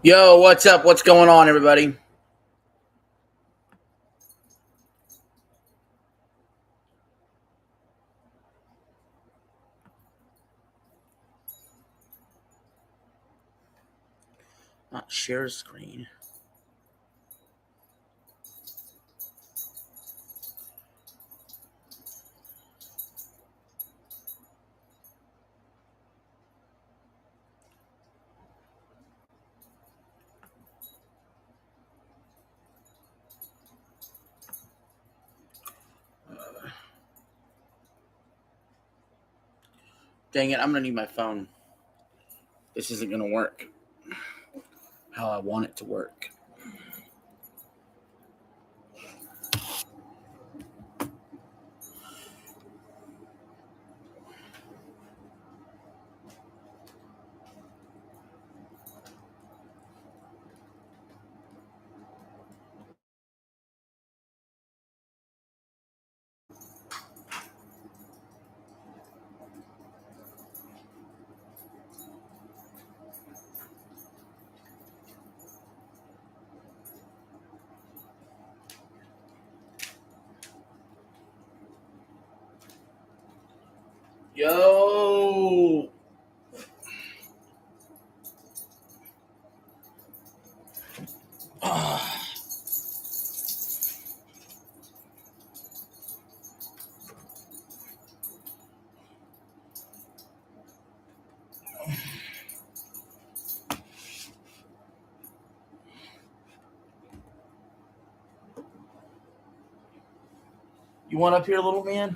Yo, what's up? What's going on, everybody? Not share screen. Dang it, I'm gonna need my phone. This isn't gonna work how I want it to work. Yo, you want up here, little man?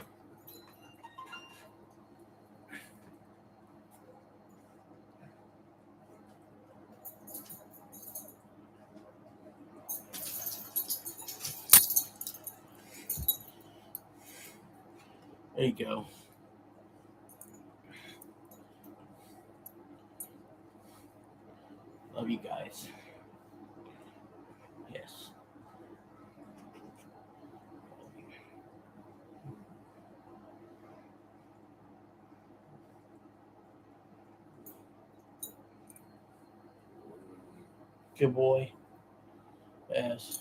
There you go. Love you guys. Yes. Good boy. Yes.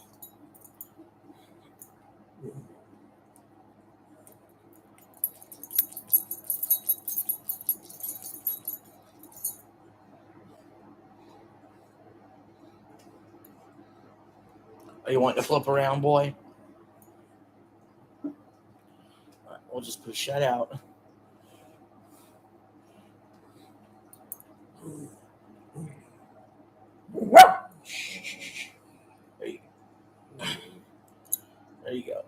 Oh, you want to flip around, boy? All right, we'll just push that out. There you, there you go.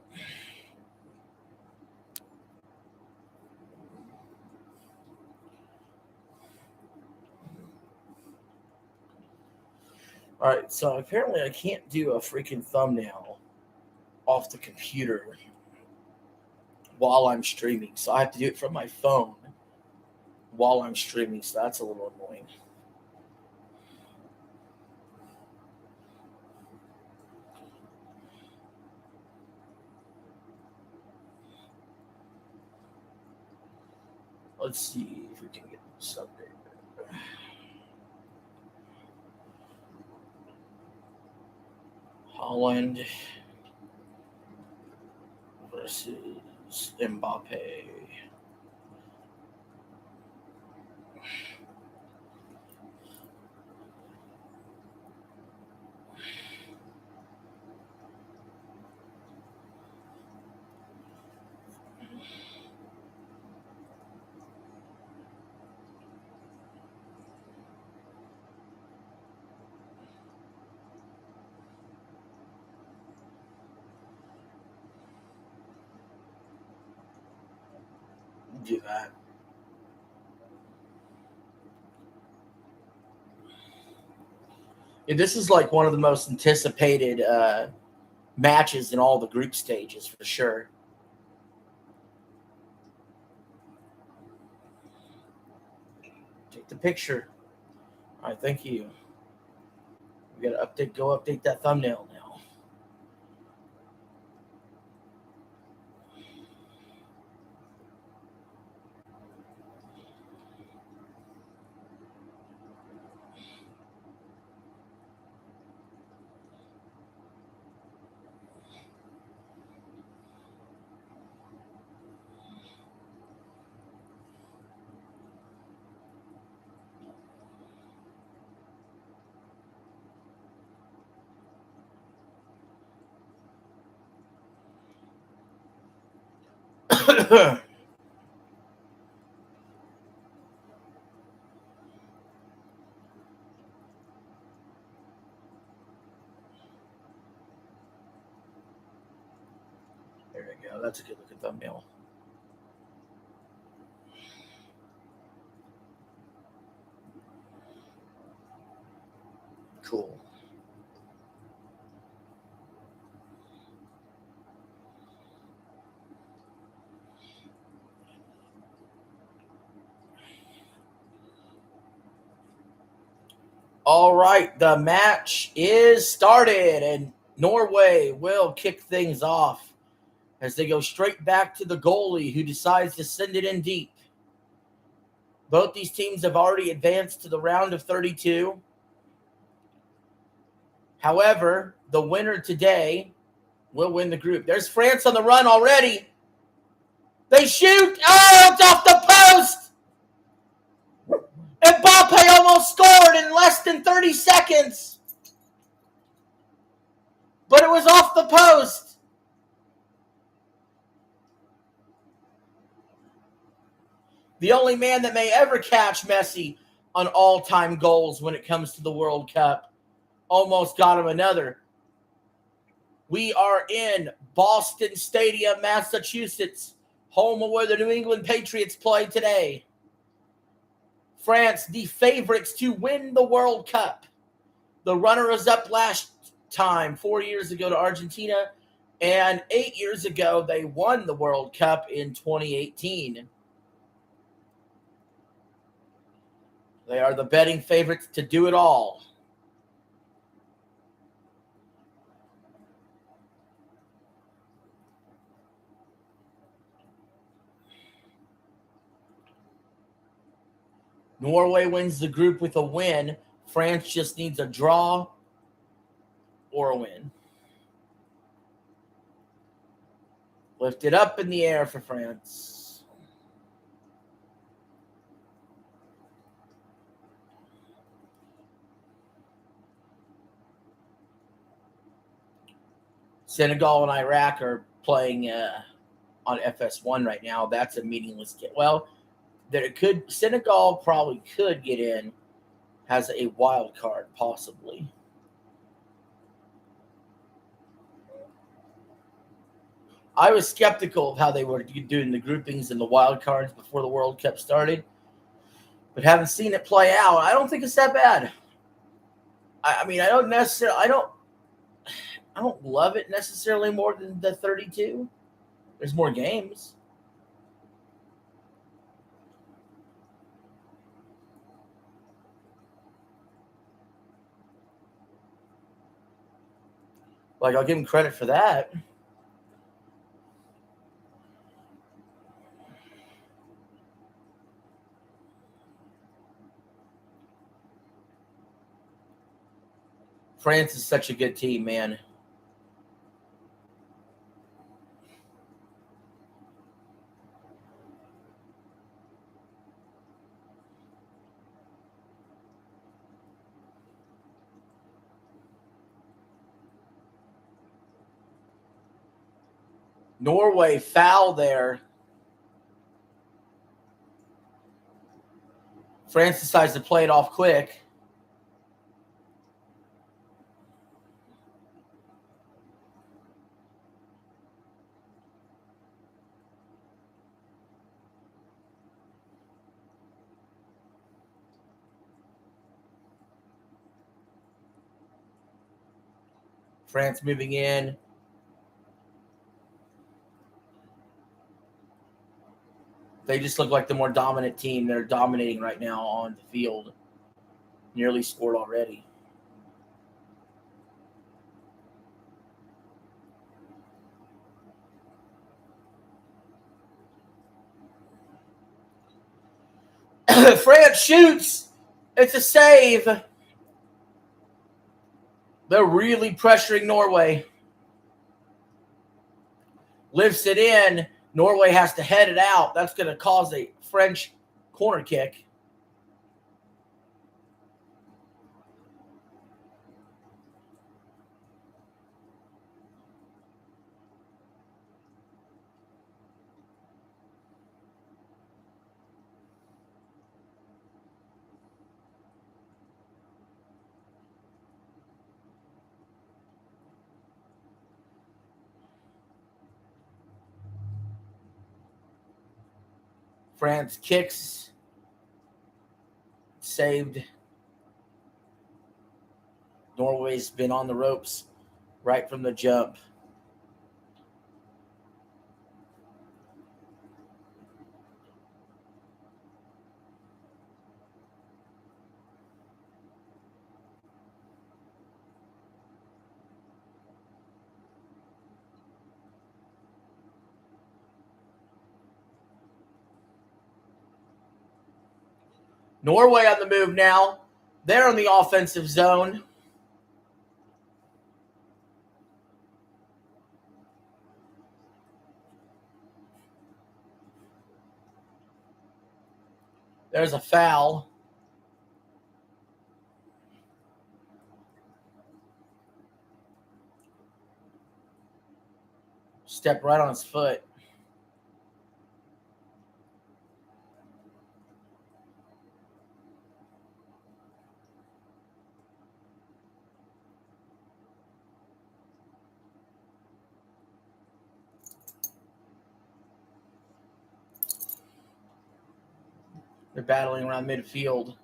All right, so apparently I can't do a freaking thumbnail off the computer while I'm streaming. So I have to do it from my phone while I'm streaming. So that's a little annoying. Let's see if we can get this up there. Holland versus Mbappe. Do that. Yeah, this is like one of the most anticipated matches in all the group stages for sure. Take the picture. All right, thank you. We got to update that thumbnail now. There we go. That's a good looking thumbnail. Cool. All right, the match is started, and Norway will kick things off as they go straight back to the goalie who decides to send it in deep. Both these teams have already advanced to the round of 32. However, the winner today will win the group. There's France on the run already. They shoot. Oh, it's off the post. Mbappe almost scored in less than 30 seconds. But it was off the post. The only man that may ever catch Messi on all-time goals when it comes to the World Cup almost got him another. We are in Boston Stadium, Massachusetts, home of where the New England Patriots play today. France, the favorites to win the World Cup. The runners-up last time, 4 years ago, to Argentina, and 8 years ago, they won the World Cup in 2018. They are the betting favorites to do it all. Norway wins the group with a win. France just needs a draw or a win. Lift it up in the air for France. Senegal and Iraq are playing on FS1 right now. That's a meaningless game. Well, Senegal probably could get in, has a wild card possibly. I was skeptical of how they were doing the groupings and the wild cards before the World Cup started, but having seen it play out, I don't think it's that bad. I mean, I don't love it necessarily more than the 32. There's more games. Like, I'll give them credit for that. France is such a good team, man. Norway foul there. France decides to play it off quick. France moving in. They just look like the more dominant team. They're dominating right now on the field. Nearly scored already. France shoots. It's a save. They're really pressuring Norway. Lifts it in. Norway has to head it out. That's going to cause a French corner kick. France kicks. Saved. Norway's been on the ropes right from the jump. Norway on the move now. They're in the offensive zone. There's a foul. Step right on his foot. They're battling around midfield.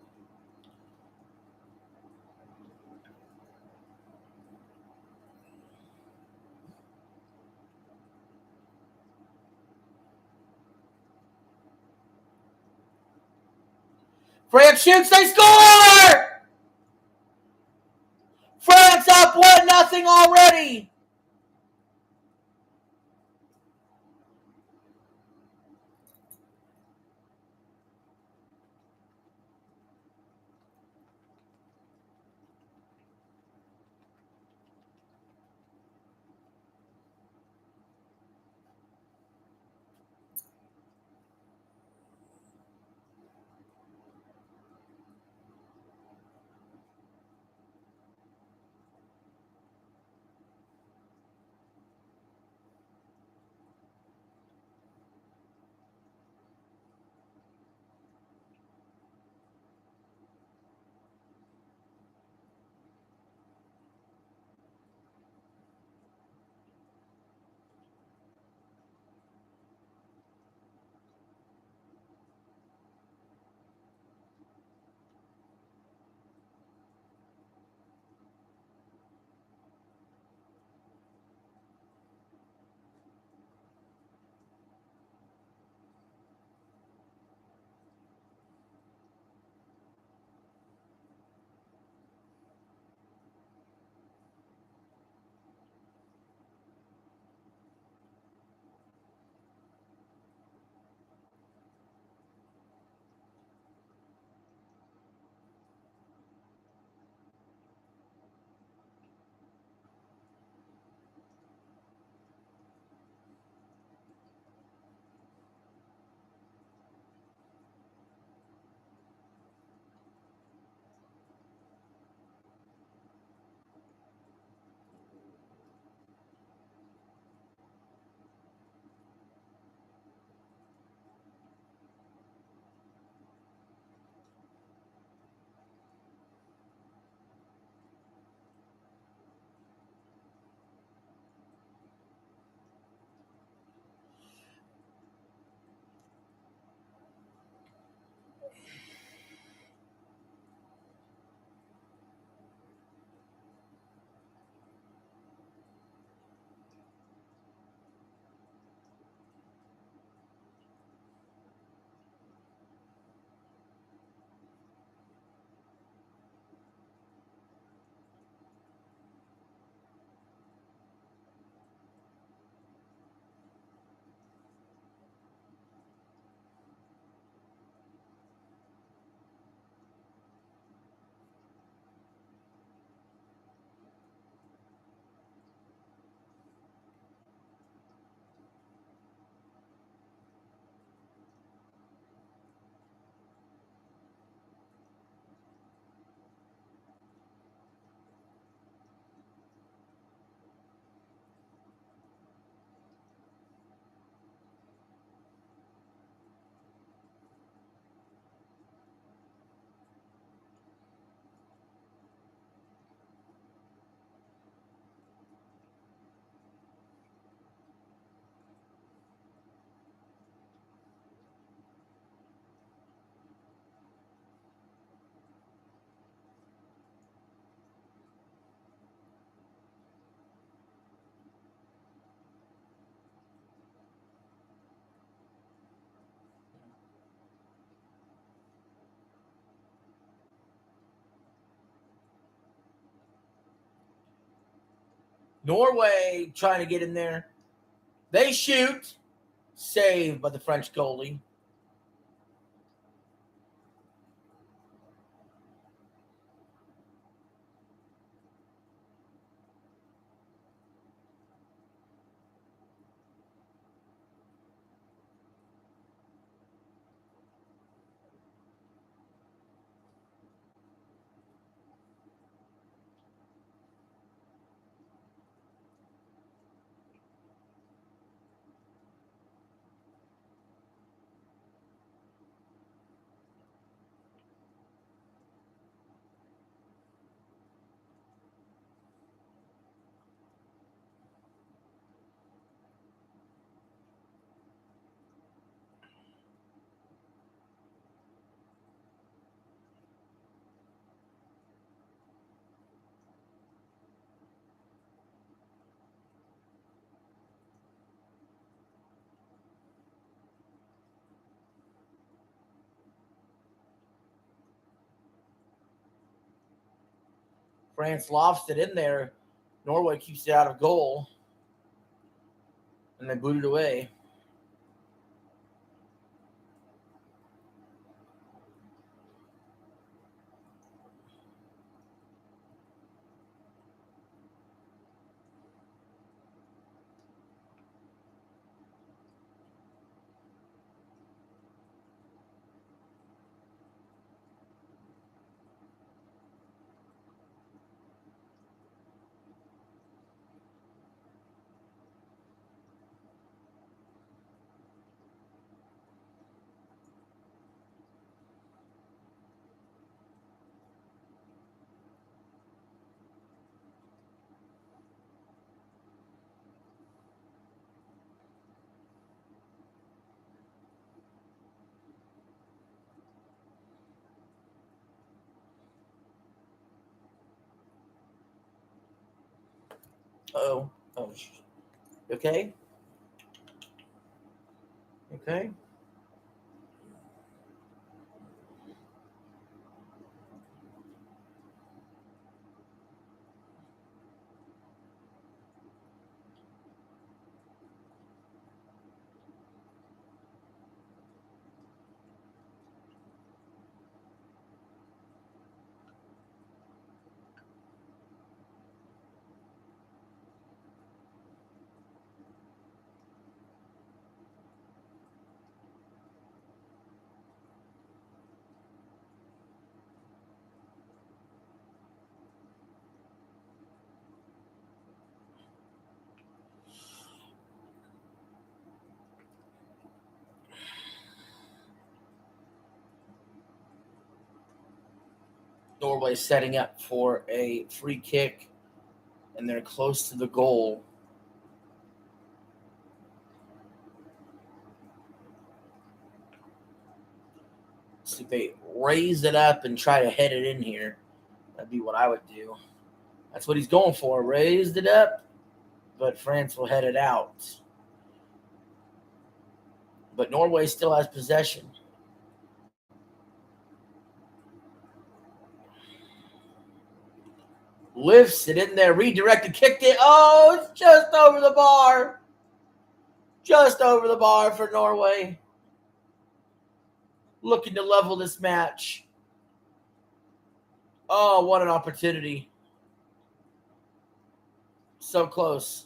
France shoots, they score! France up 1-0 already. Norway trying to get in there. They shoot. Saved by the French goalie. France lofts it in there. Norway keeps it out of goal. And they boot it away. Oh. Okay. Okay. Norway setting up for a free kick, and they're close to the goal. See if they raise it up and try to head it in here. That'd be what I would do. That's what he's going for. Raised it up, but France will head it out. But Norway still has possession. Lifts it in there, redirected, kicked it. Oh, it's just over the bar. Just over the bar for Norway. Looking to level this match. Oh, what an opportunity. So close.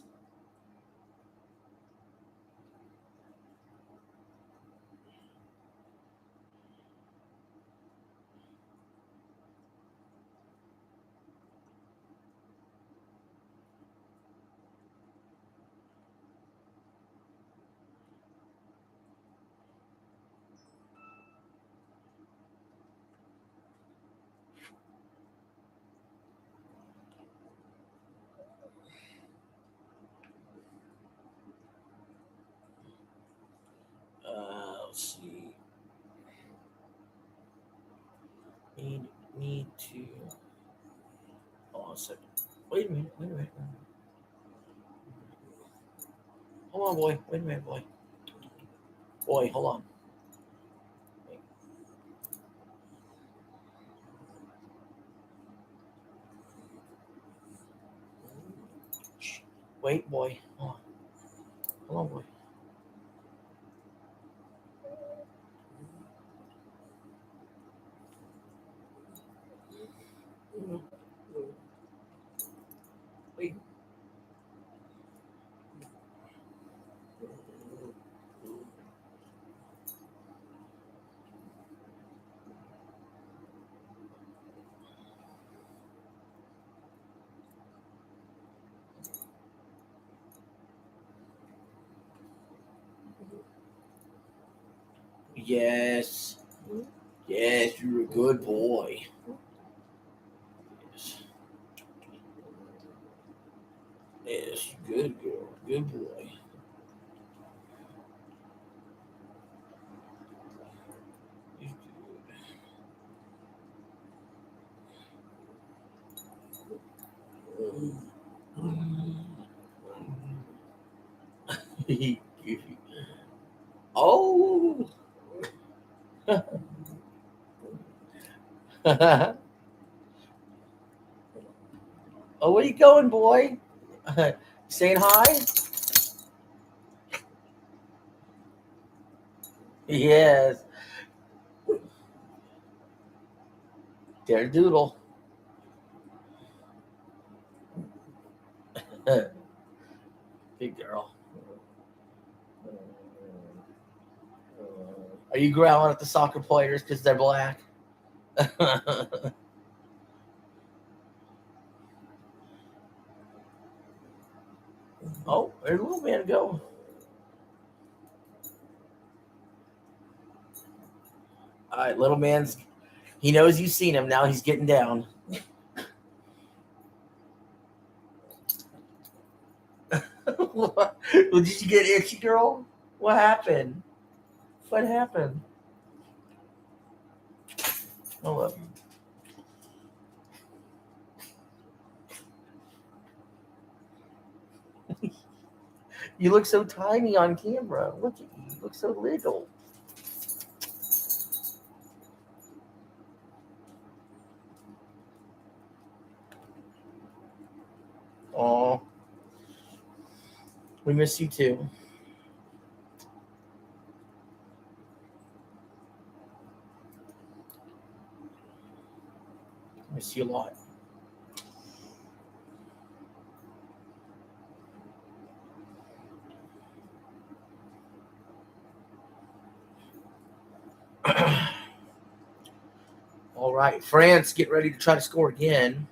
Let's see. Need to. Hold on a second. Wait a minute. Hold on, boy. Wait a minute, boy. Boy, hold on. Wait, boy. Hold on, boy. Wait. Yes. Yes, you're a good boy. Yes. Yes, good girl. Good boy. Oh. Oh, where you going, boy? Saying hi? Yes. There, doodle. Big girl. Are you growling at the soccer players because they're black? Oh, there's a little man to go. All right, little man's. He knows you've seen him. Now he's getting down. Well, did you get itchy, girl? What happened? What happened? Oh, look. You look so tiny on camera. Look at you. You look so little. Oh, we miss you too. Miss you a lot. All right, France, get ready to try to score again.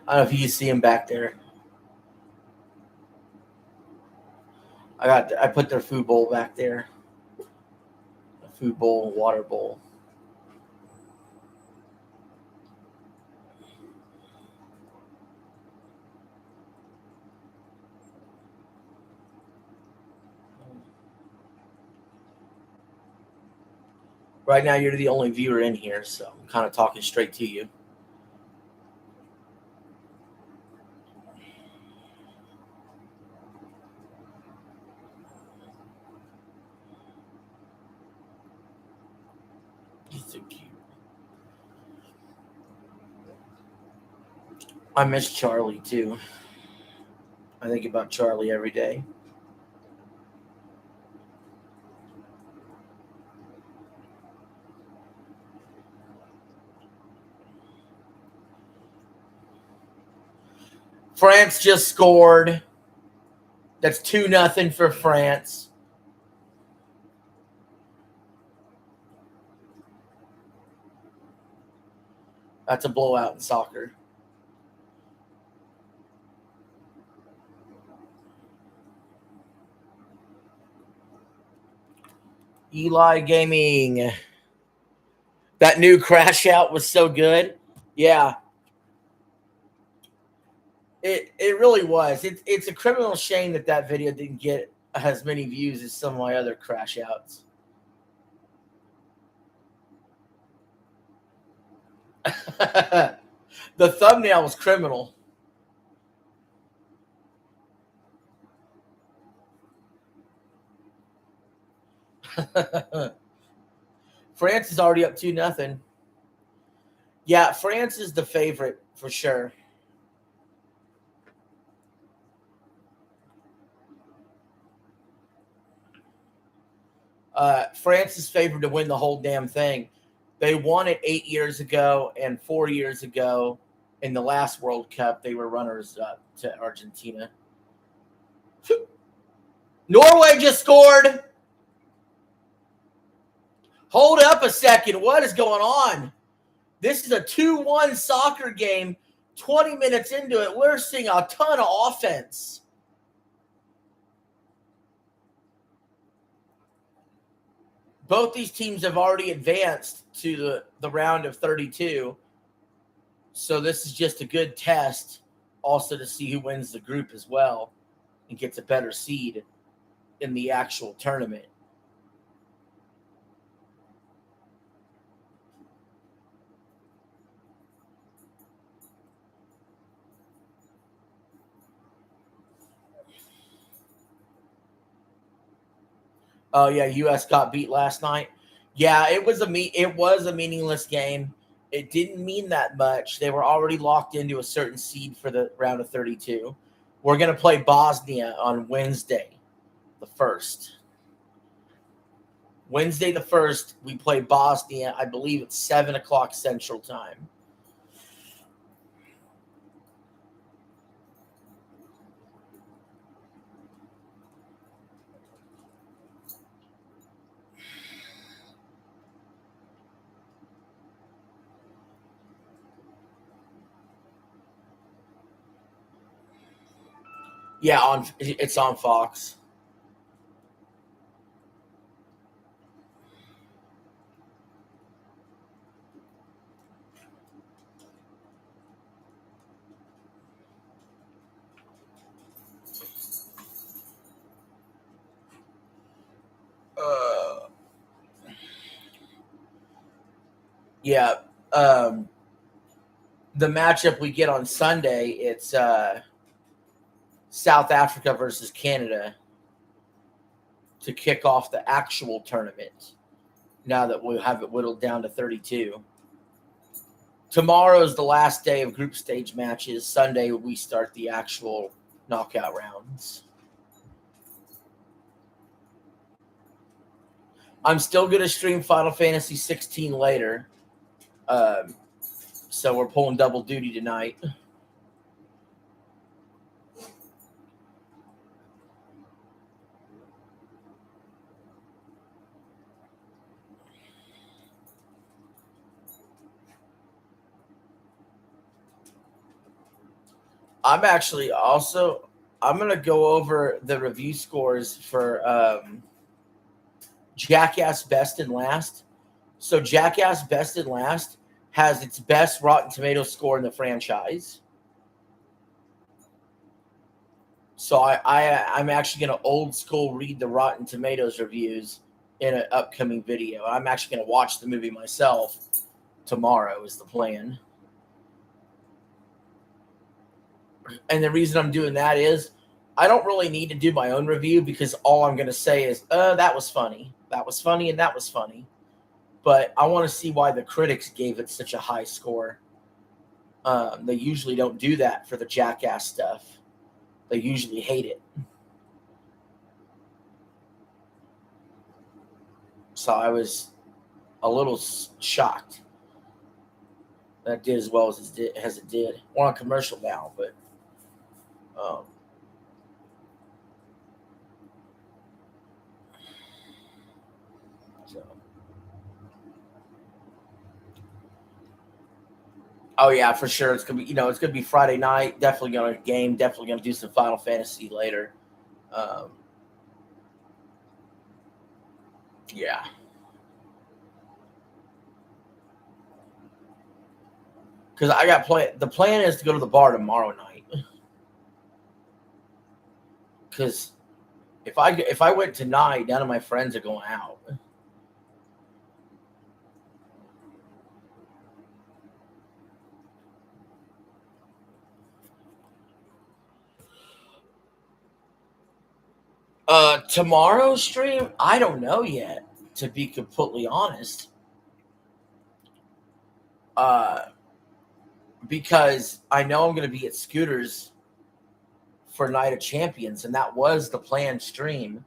I don't know if you see him back there. I put their food bowl back there. A food bowl, water bowl. Right now, you're the only viewer in here, so I'm kind of talking straight to you. You're so cute. I miss Charlie too. I think about Charlie every day. France just scored. That's 2-0 for France. That's a blowout in soccer. Eli Gaming. That new crash out was so good. Yeah, it really was. It's a criminal shame that video didn't get as many views as some of my other crash outs. The thumbnail was criminal. France is already up 2-0. Yeah, France is the favorite for sure. France is favored to win the whole damn thing. They won it 8 years ago and 4 years ago in the last World Cup. They were runners up to Argentina. Norway just scored. Hold up a second. What is going on? This is a 2-1 soccer game. 20 minutes into it, we're seeing a ton of offense. Both these teams have already advanced to the round of 32. So this is just a good test also to see who wins the group as well and gets a better seed in the actual tournament. Oh yeah, U.S. got beat last night. Yeah, it was a meaningless game. It didn't mean that much. They were already locked into a certain seed for the round of 32. We're going to play Bosnia on Wednesday, the 1st. Wednesday the 1st, we play Bosnia. I believe it's 7 o'clock Central Time. Yeah, it's on Fox. Yeah. The matchup we get on Sunday, it's South Africa versus Canada to kick off the actual tournament. Now that we'll have it whittled down to 32. Tomorrow is the last day of group stage matches. Sunday, we start the actual knockout rounds. I'm still going to stream Final Fantasy 16 later. So we're pulling double duty tonight. I'm going to go over the review scores for Jackass Best and Last. So Jackass Best and Last has its best Rotten Tomatoes score in the franchise. So I'm actually going to old school read the Rotten Tomatoes reviews in an upcoming video. I'm actually going to watch the movie myself tomorrow is the plan. And the reason I'm doing that is I don't really need to do my own review because all I'm going to say is, that was funny. That was funny and that was funny. But I want to see why the critics gave it such a high score. They usually don't do that for the Jackass stuff. They usually hate it. So I was a little shocked that it did as well as it did. We're on commercial now, but oh yeah, for sure. It's gonna be it's gonna be Friday night. Definitely gonna game. Definitely gonna do some Final Fantasy later. Yeah. Because I got the plan is to go to the bar tomorrow night. Because if I went tonight, none of my friends are going out. Tomorrow's stream, I don't know yet, to be completely honest. Because I know I'm going to be at Scooters for Night of Champions, and that was the planned stream.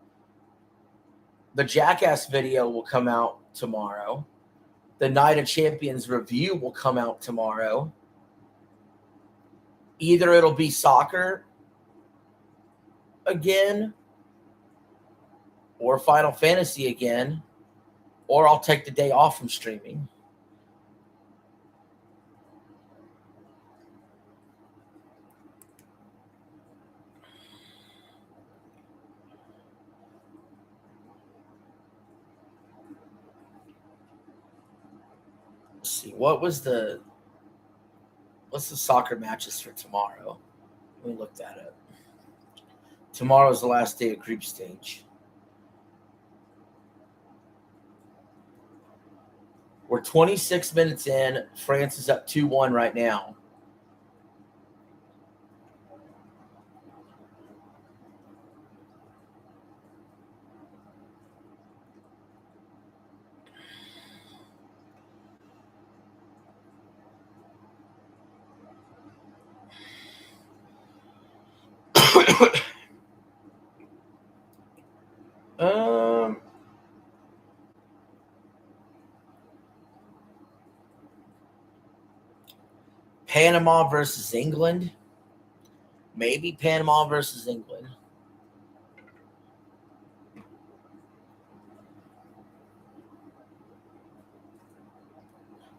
The Jackass video will come out tomorrow. The Night of Champions review will come out tomorrow. Either it'll be soccer again, or Final Fantasy again, or I'll take the day off from streaming. Let's see, what's the soccer matches for tomorrow? Let me look that up. Tomorrow's the last day of group stage. We're 26 minutes in. France is up 2-1 right now. Panama versus England. Maybe Panama versus England.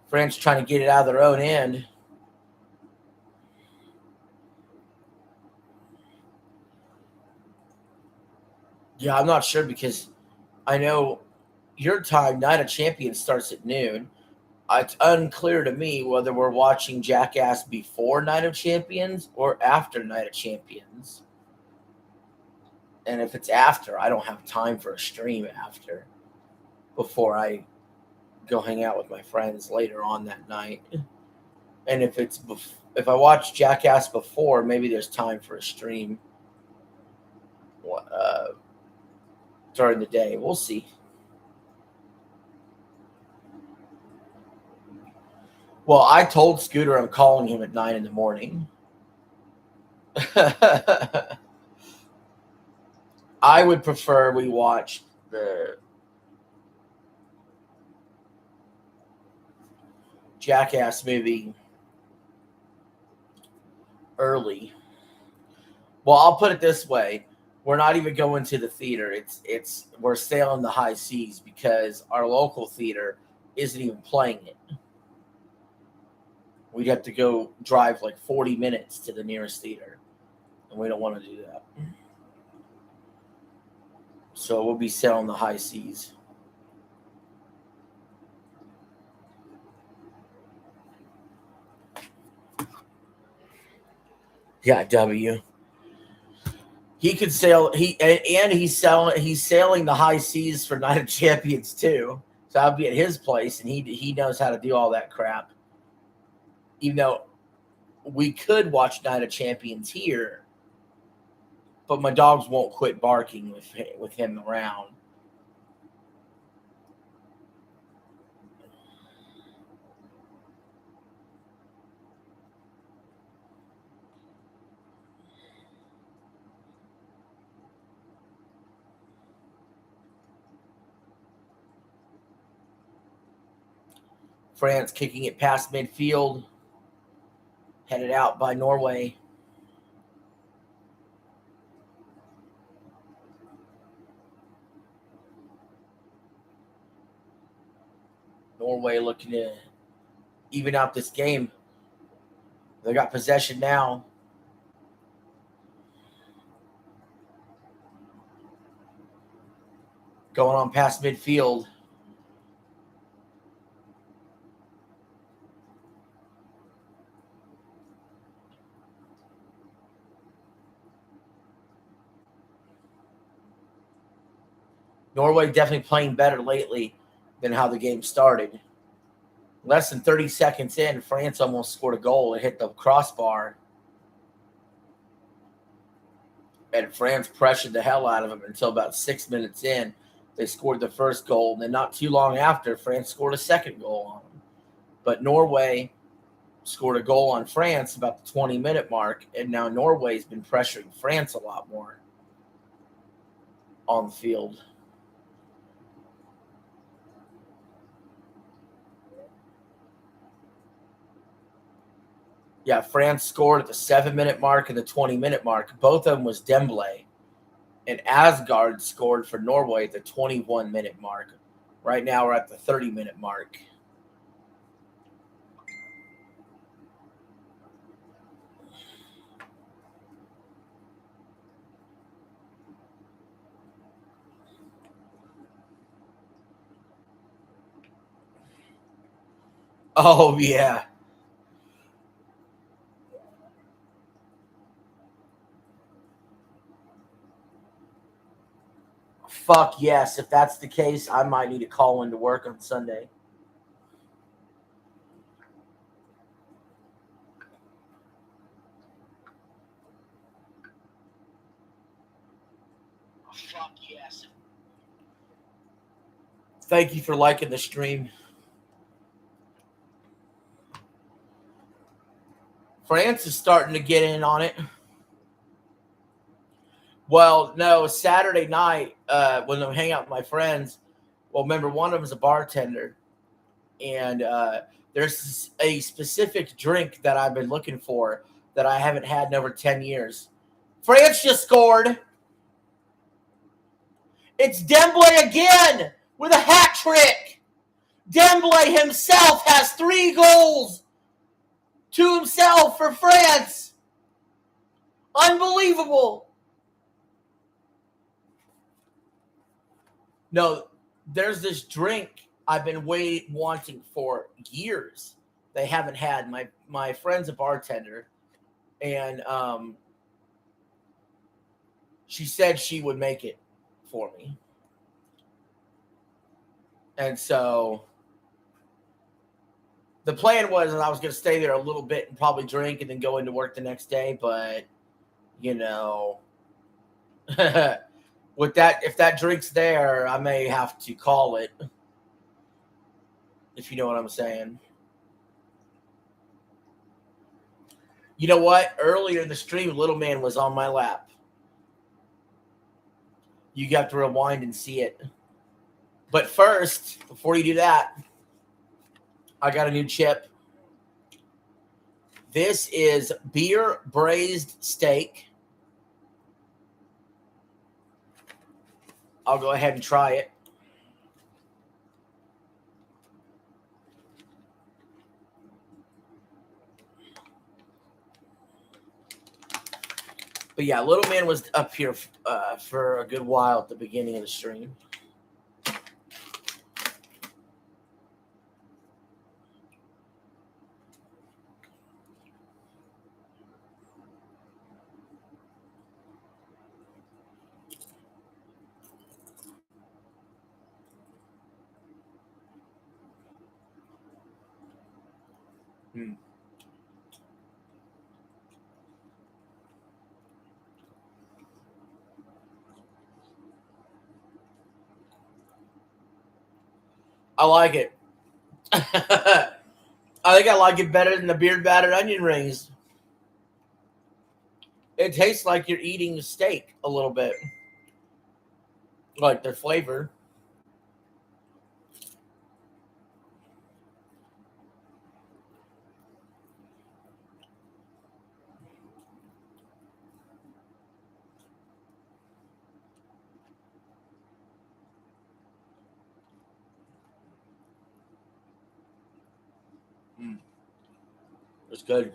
France trying to get it out of their own end. Yeah, I'm not sure because I know your time, Night of Champions, starts at noon. It's unclear to me whether we're watching Jackass before Night of Champions or after Night of Champions. And if it's after, I don't have time for a stream after, before I go hang out with my friends later on that night. And if I watch Jackass before, maybe there's time for a stream during the day. We'll see. Well, I told Scooter I'm calling him at 9 in the morning. I would prefer we watch the Jackass movie early. Well, I'll put it this way. We're not even going to the theater. We're sailing the high seas because our local theater isn't even playing it. We'd have to go drive like 40 minutes to the nearest theater, and we don't want to do that. So we'll be sailing the high seas. Yeah, W. He could sail. He's sailing the high seas for Night of Champions too. So I'll be at his place, and he knows how to do all that crap. Even though we could watch Night of Champions here, but my dogs won't quit barking with him around. France kicking it past midfield, headed out by Norway. Norway looking to even out this game. They got possession now. Going on past midfield. Norway definitely playing better lately than how the game started. Less than 30 seconds in, France almost scored a goal. It hit the crossbar. and France pressured the hell out of them until about 6 minutes in. They scored the first goal, and then not too long after, France scored a second goal on them. But Norway scored a goal on France about the 20-minute mark, and now Norway's been pressuring France a lot more on the field. Yeah, France scored at the 7-minute mark and the 20-minute mark. Both of them was Dembele. And Asgard scored for Norway at the 21-minute mark. Right now we're at the 30-minute mark. Oh, yeah. Fuck yes. If that's the case, I might need to call into work on Sunday. Fuck yes. Thank you for liking the stream. France is starting to get in on it. Well, no, Saturday night, when I'm hanging out with my friends, well, remember, one of them is a bartender. And there's a specific drink that I've been looking for that I haven't had in over 10 years. France just scored. It's Dembele again with a hat trick. Dembele himself has 3 goals to himself for France. Unbelievable. No, there's this drink I've been wanting for years. They haven't had. My friend's a bartender, and she said she would make it for me. And so the plan was that I was going to stay there a little bit and probably drink and then go into work the next day. But, you know, with that, if that drink's there, I may have to call it, if you know what I'm saying. You know what? Earlier in the stream, Little Man was on my lap. You got to rewind and see it. But first, before you do that, I got a new chip. This is beer braised steak. I'll go ahead and try it. But yeah, Little Man was up here for a good while at the beginning of the stream. I like it. I think I like it better than the beard battered onion rings. It tastes like you're eating steak a little bit. Like the flavor. It's good.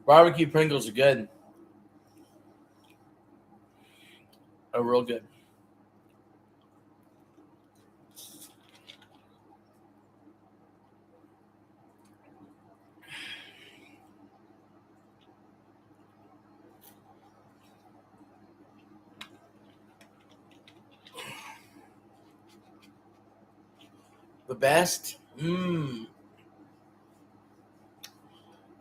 Barbecue Pringles are good. Are real good. best?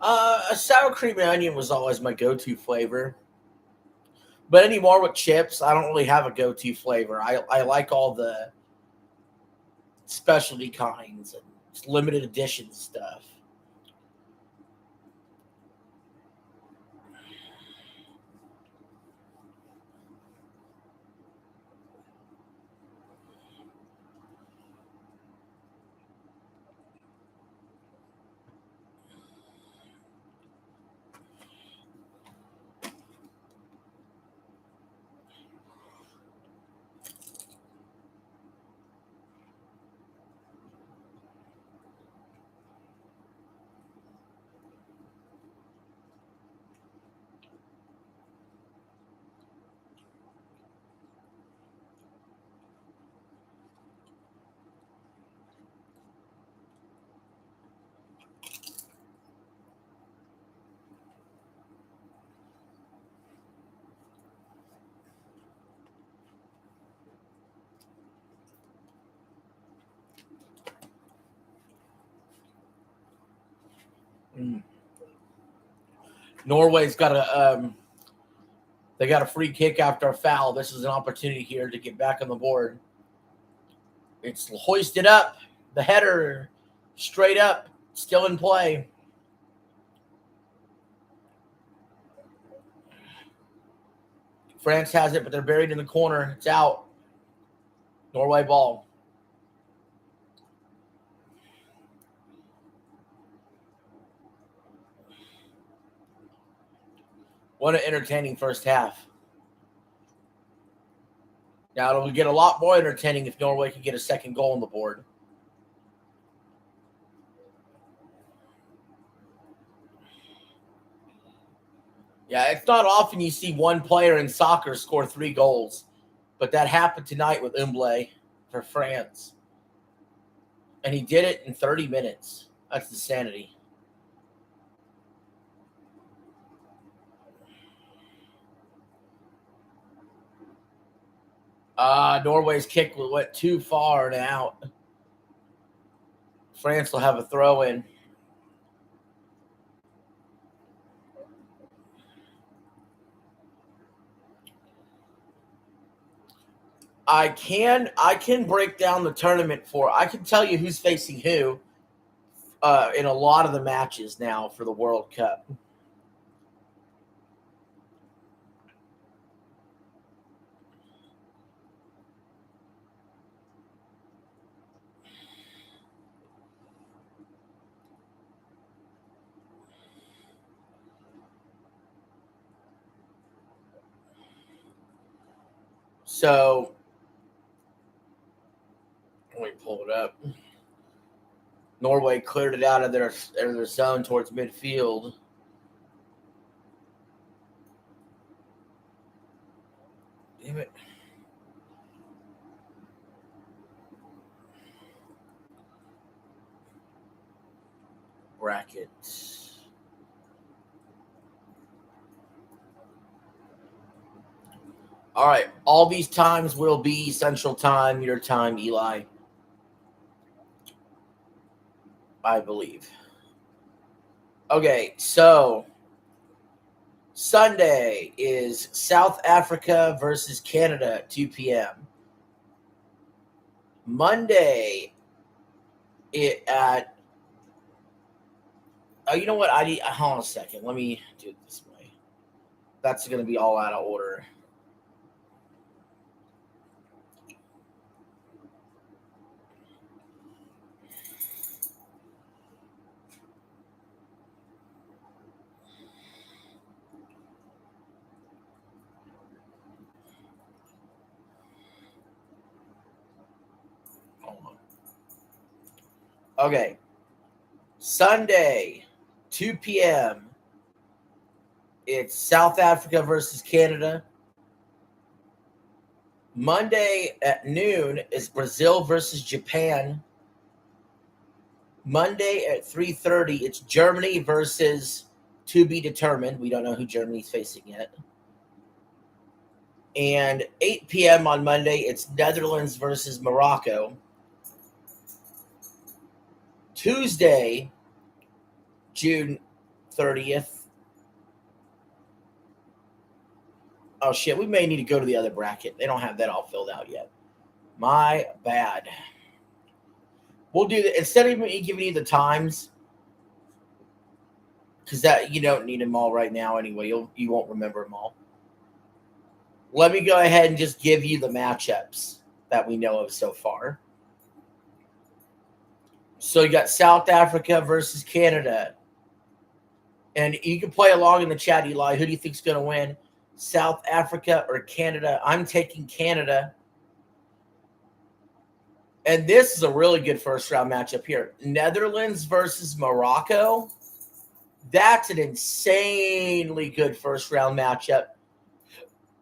A sour cream and onion was always my go-to flavor. But anymore with chips, I don't really have a go-to flavor. I like all the specialty kinds and limited edition stuff. Norway's got they got a free kick after a foul. This is an opportunity here to get back on the board. It's hoisted up. The header straight up, still in play. France has it, but they're buried in the corner. It's out. Norway ball. What an entertaining first half. Now it'll get a lot more entertaining if Norway can get a second goal on the board. Yeah, it's not often you see one player in soccer score 3 goals, but that happened tonight with Umble for France. And he did it in 30 minutes. That's insanity. Norway's kick went too far and out. France will have a throw in. I can break down the tournament I can tell you who's facing who in a lot of the matches now for the World Cup. So let me pull it up. Norway cleared it out of their zone towards midfield. Damn it. Bracket. All right. All these times will be Central Time, your time, Eli. I believe. Okay, so Sunday is South Africa versus Canada at 2 p.m. Monday at you know what? Hold on a second. Let me do it this way. That's going to be all out of order. Okay. Sunday, 2 p.m. It's South Africa versus Canada. Monday at noon is Brazil versus Japan. Monday at 3:30, it's Germany versus to be determined. We don't know who Germany's facing yet. And 8 p.m. on Monday, it's Netherlands versus Morocco. Tuesday, June 30th. Oh, shit. We may need to go to the other bracket. They don't have that all filled out yet. My bad. We'll do that. Instead of me giving you the times, because that you don't need them all right now anyway. You won't remember them all. Let me go ahead and just give you the matchups that we know of so far. So you got South Africa versus Canada. And you can play along in the chat, Eli. Who do you think is going to win? South Africa or Canada? I'm taking Canada. And this is a really good first round matchup here. Netherlands versus Morocco. That's an insanely good first round matchup.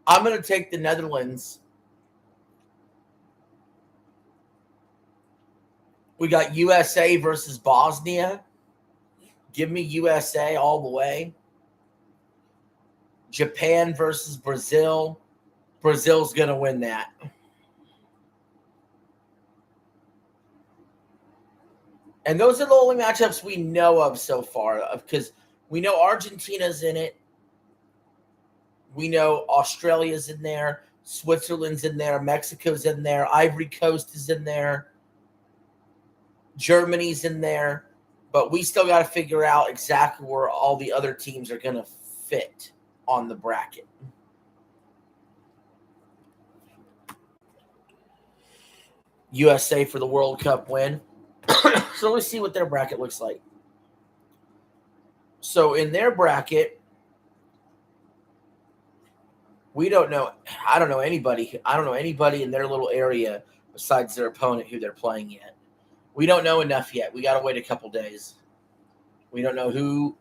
I'm going to take the Netherlands. We got USA versus Bosnia. Give me USA all the way. Japan versus Brazil. Brazil's going to win that. And those are the only matchups we know of so far, because we know Argentina's in it. We know Australia's in there. Switzerland's in there. Mexico's in there. Ivory Coast is in there. Germany's in there. But we still got to figure out exactly where all the other teams are going to fit on the bracket. USA for the World Cup win. So let's see what their bracket looks like. So in their bracket, we don't know. I don't know anybody. I don't know anybody in their little area besides their opponent who they're playing yet. We don't know enough yet. We got to wait a couple days. We don't know who.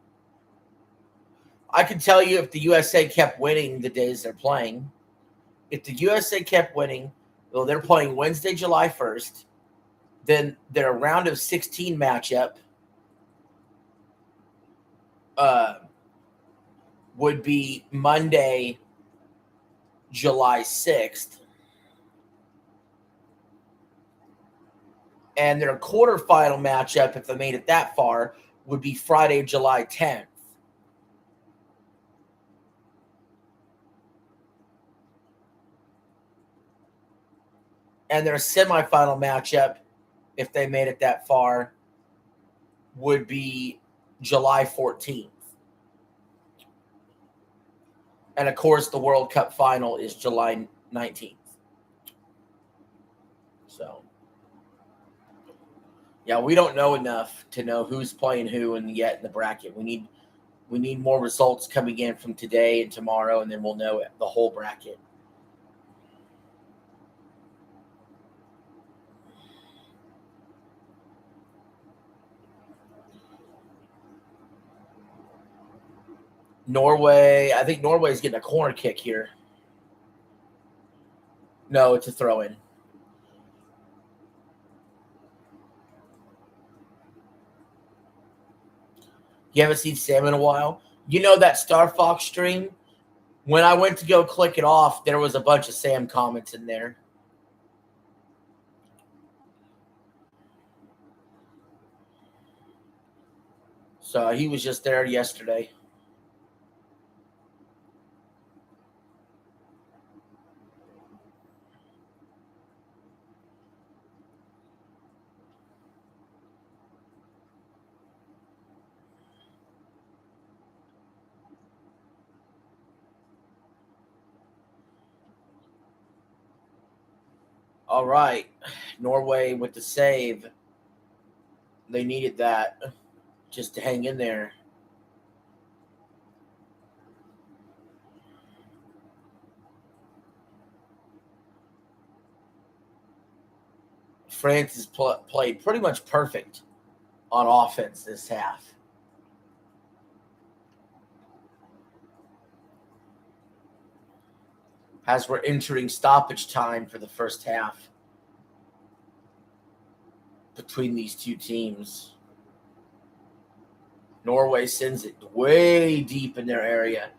I can tell you if the USA kept winning the days they're playing. If the USA kept winning, well, they're playing Wednesday, July 1st. Then their round of 16 matchup would be Monday, July 6th. And their quarterfinal matchup, if they made it that far, would be Friday, July 10th. And their semifinal matchup, if they made it that far, would be July 14th. And, of course, the World Cup final is July 19th. So, yeah, we don't know enough to know who's playing who yet in the bracket. We need more results coming in from today and tomorrow, and then we'll know the whole bracket. Norway, I think Norway's getting a corner kick here. No, it's a throw-in. You haven't seen Sam in a while? You know that Star Fox stream? When I went to go click it off, there was a bunch of Sam comments in there. So he was just there yesterday. All right. Norway with the save. They needed that just to hang in there. France has played pretty much perfect on offense this half. As we're entering stoppage time for the first half between these two teams. Norway sends it way deep in their area,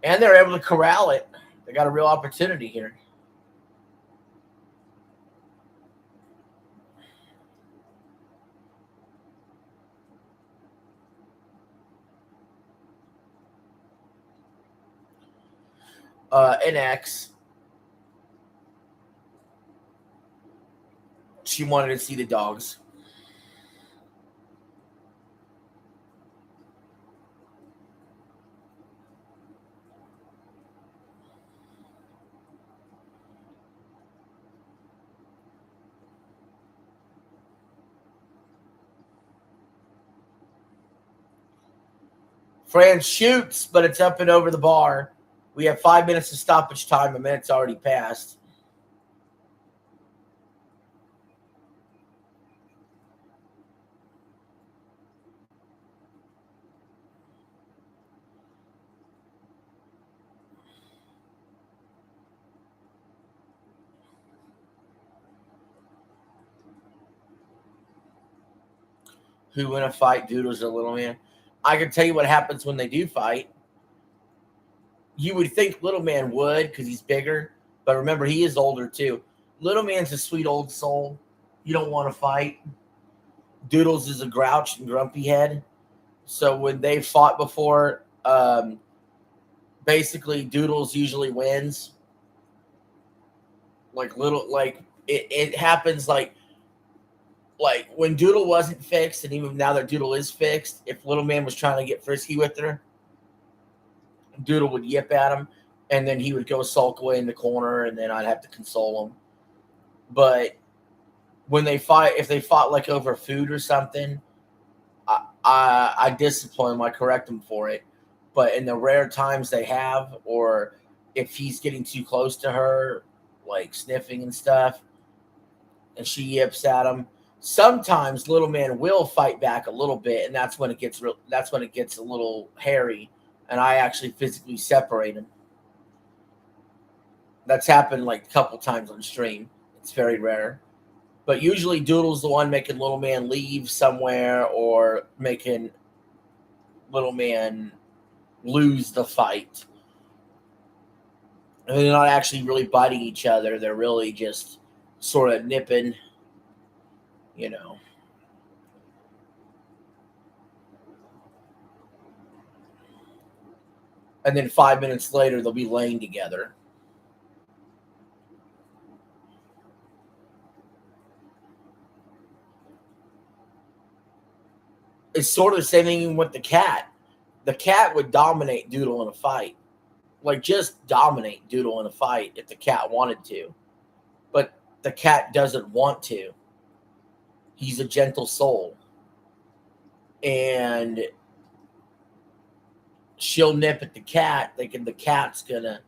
and they're able to corral it. They got a real opportunity here. An ex. She wanted to see the dogs. Fran shoots, but it's up and over the bar. We have 5 minutes of stoppage time. A minute's already passed. Who in a fight, Doodles or Little Man? I can tell you what happens when they do fight. You would think Little Man would because he's bigger, but remember, he is older too. Little Man's a sweet old soul. You don't want to fight. Doodles is a grouch and grumpy head. So when they've fought before, basically Doodles usually wins. It happens like when Doodle wasn't fixed, and even now that Doodle is fixed, if Little Man was trying to get frisky with her, Doodle would yip at him, and then he would go sulk away in the corner, and then I'd have to console him. But when they fight, if they fought like over food or something, I discipline him, I correct him for it. But in the rare times they have, or if he's getting too close to her, like sniffing and stuff, and she yips at him, sometimes Little Man will fight back a little bit, and that's when it gets that's when it gets a little hairy, and I actually physically separate him. That's happened like a couple times on stream. It's very rare. But usually Doodle's the one making Little Man leave somewhere or making Little Man lose the fight. And they're not actually really biting each other. They're really just sort of nipping, you know. And then 5 minutes later, they'll be laying together. It's sort of the same thing with the cat. The cat would dominate Doodle in a fight. Like, just dominate Doodle in a fight if the cat wanted to. But the cat doesn't want to. He's a gentle soul. And she'll nip at the cat, thinking the cat's going to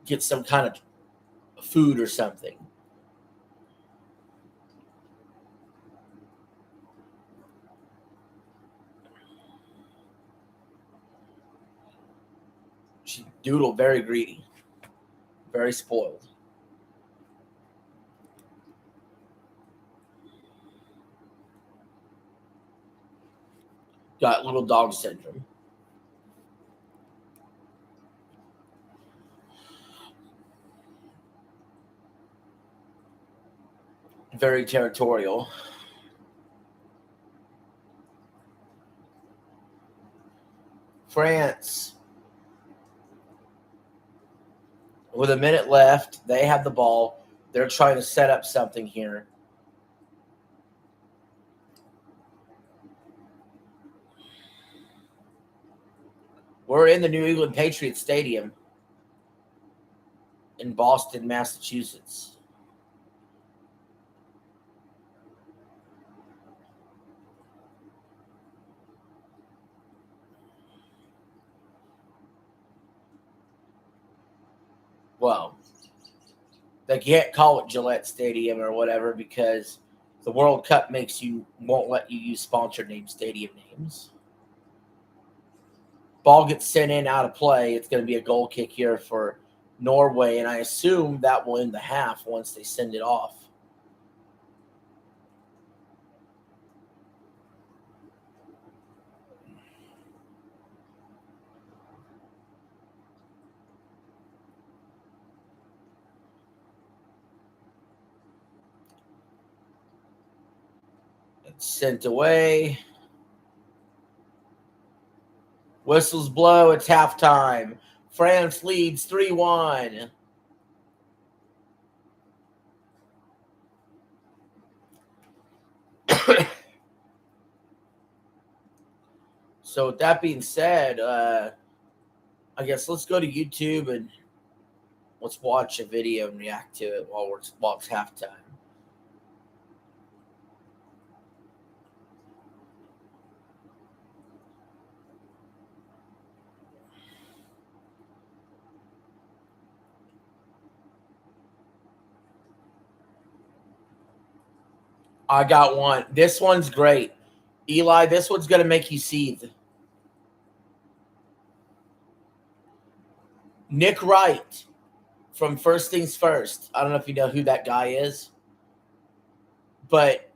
get some kind of food or something. Doodle, very greedy, very spoiled. Got little dog syndrome. Very territorial. France. With a minute left, they have the ball. They're trying to set up something here. We're in the New England Patriots Stadium in Boston, Massachusetts. Well, they can't call it Gillette Stadium or whatever because the World Cup won't let you use sponsored name stadium names. Ball gets sent in out of play. It's going to be a goal kick here for Norway, and I assume that will end the half once they send it off. It's sent away. Whistles blow. It's halftime. France leads 3-1. So with that being said, I guess let's go to YouTube and let's watch a video and react to it while it's halftime. I got one. This one's great. Eli, this one's going to make you seethe. Nick Wright from First Things First. I don't know if you know who that guy is, but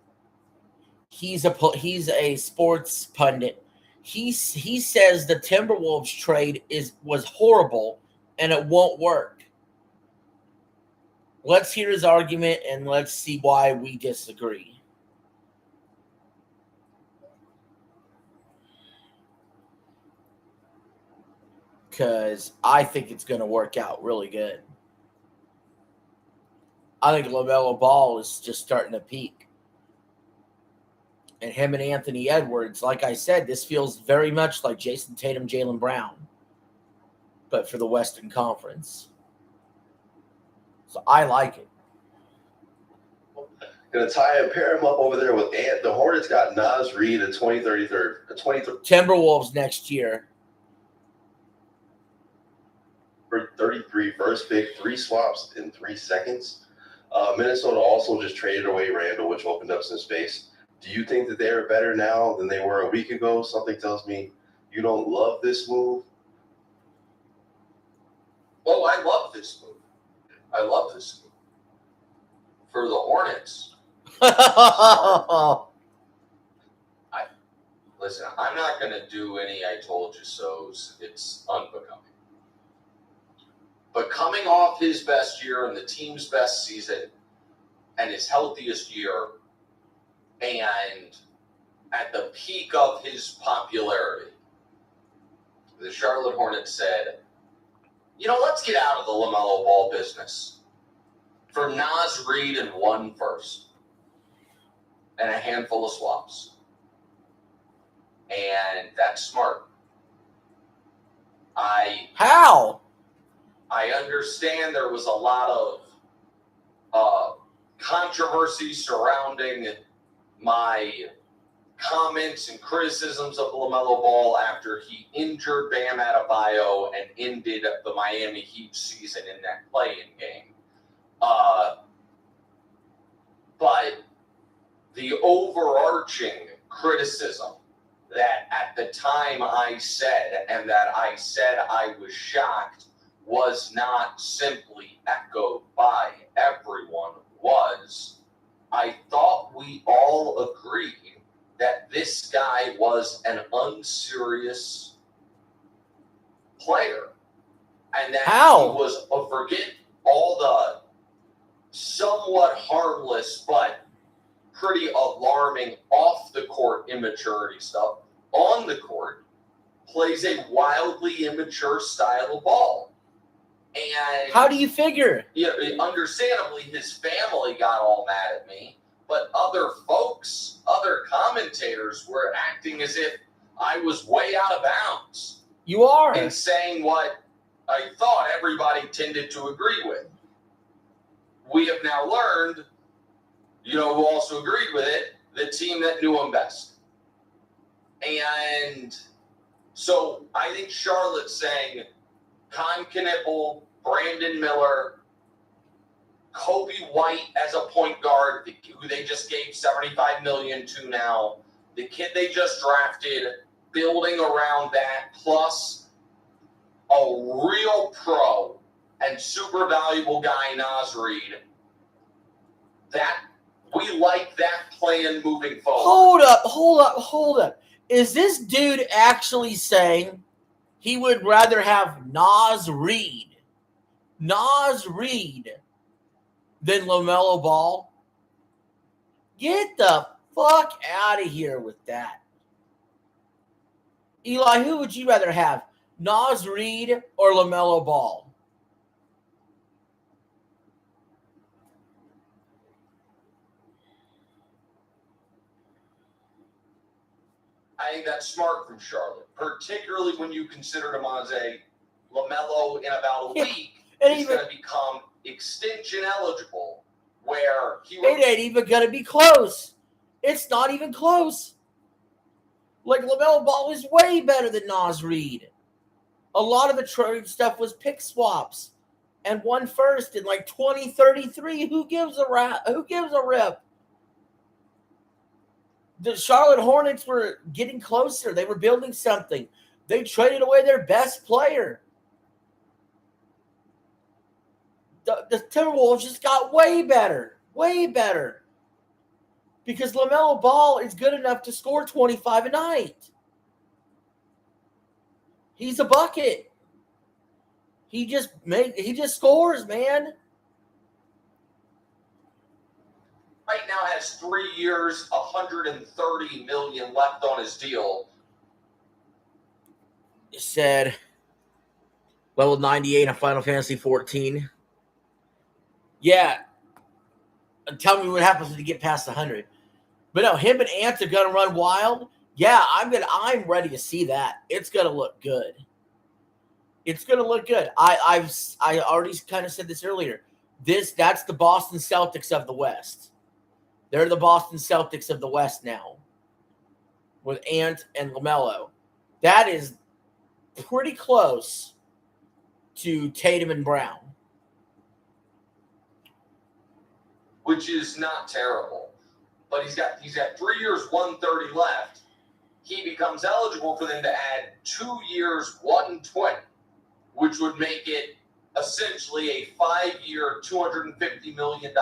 he's a sports pundit. He says the Timberwolves trade was horrible and it won't work. Let's hear his argument and let's see why we disagree. Because I think it's going to work out really good. I think LaMelo Ball is just starting to peak. And him and Anthony Edwards, like I said, this feels very much like Jason Tatum, Jaylen Brown, but for the Western Conference. So I like it. Gonna pair him up over there with Ant. The Hornets got Naz Reid, a 2033, Timberwolves next year. 33 first pick, 3 swaps in 3 seconds. Minnesota also just traded away Randall, which opened up some space. Do you think that they're better now than they were a week ago? Something tells me you don't love this move. Oh, I love this move. I love this move. For the Hornets. Listen, I'm not going to do any I told you so's. It's unbecoming. But coming off his best year and the team's best season and his healthiest year and at the peak of his popularity, the Charlotte Hornets said, let's get out of the LaMelo Ball business for Naz Reid and 1 first and a handful of swaps. And that's smart. How? I understand there was a lot of controversy surrounding my comments and criticisms of LaMelo Ball after he injured Bam Adebayo and ended the Miami Heat season in that play-in game. But the overarching criticism that at the time I said, and that I said I was shocked, was not simply echoed by everyone, was I thought we all agreed that this guy was an unserious player. And that he was, forget all the somewhat harmless but pretty alarming off-the-court immaturity stuff. On the court, plays a wildly immature style of ball. And how do you figure? Understandably, his family got all mad at me, but other folks, other commentators were acting as if I was way out of bounds. You are. And saying what I thought everybody tended to agree with. We have now learned, who also agreed with it, the team that knew him best. And so I think Charlotte's saying Con Knippel, Brandon Miller, Kobe White as a point guard, who they just gave $75 million to now, the kid they just drafted, building around that, plus a real pro and super valuable guy, Naz Reid. That we like that plan moving forward. Hold up. Is this dude actually saying he would rather have Naz Reid than LaMelo Ball? Get the fuck out of here with that. Eli, who would you rather have? Nas Reed or LaMelo Ball? I think that's smart from Charlotte, particularly when you consider Demonte LaMelo in about a week is going to become extension eligible, where it ain't even going to be close. It's not even close. Like, LaMelo Ball is way better than Nas Reed. A lot of the trade stuff was pick swaps and 1 first in like 2033. Who gives a rip? The Charlotte Hornets were getting closer. They were building something. They traded away their best player. The Timberwolves just got way better. Way better. Because LaMelo Ball is good enough to score 25 a night. He's a bucket. He just scores, man. Right now has 3 years, $130 million left on his deal. It said level 98 on Final Fantasy 14. Yeah. Tell me what happens when you get past 100. But no, him and Ant are gonna run wild. Yeah, I'm ready to see that. It's gonna look good. It's gonna look good. I already kind of said this earlier. That's the Boston Celtics of the West. They're the Boston Celtics of the West now. With Ant and LaMelo. That is pretty close to Tatum and Brown. Which is not terrible. But he's got 3 years, 130 left. He becomes eligible for them to add 2 years, 120, which would make it essentially a 5-year, $250 million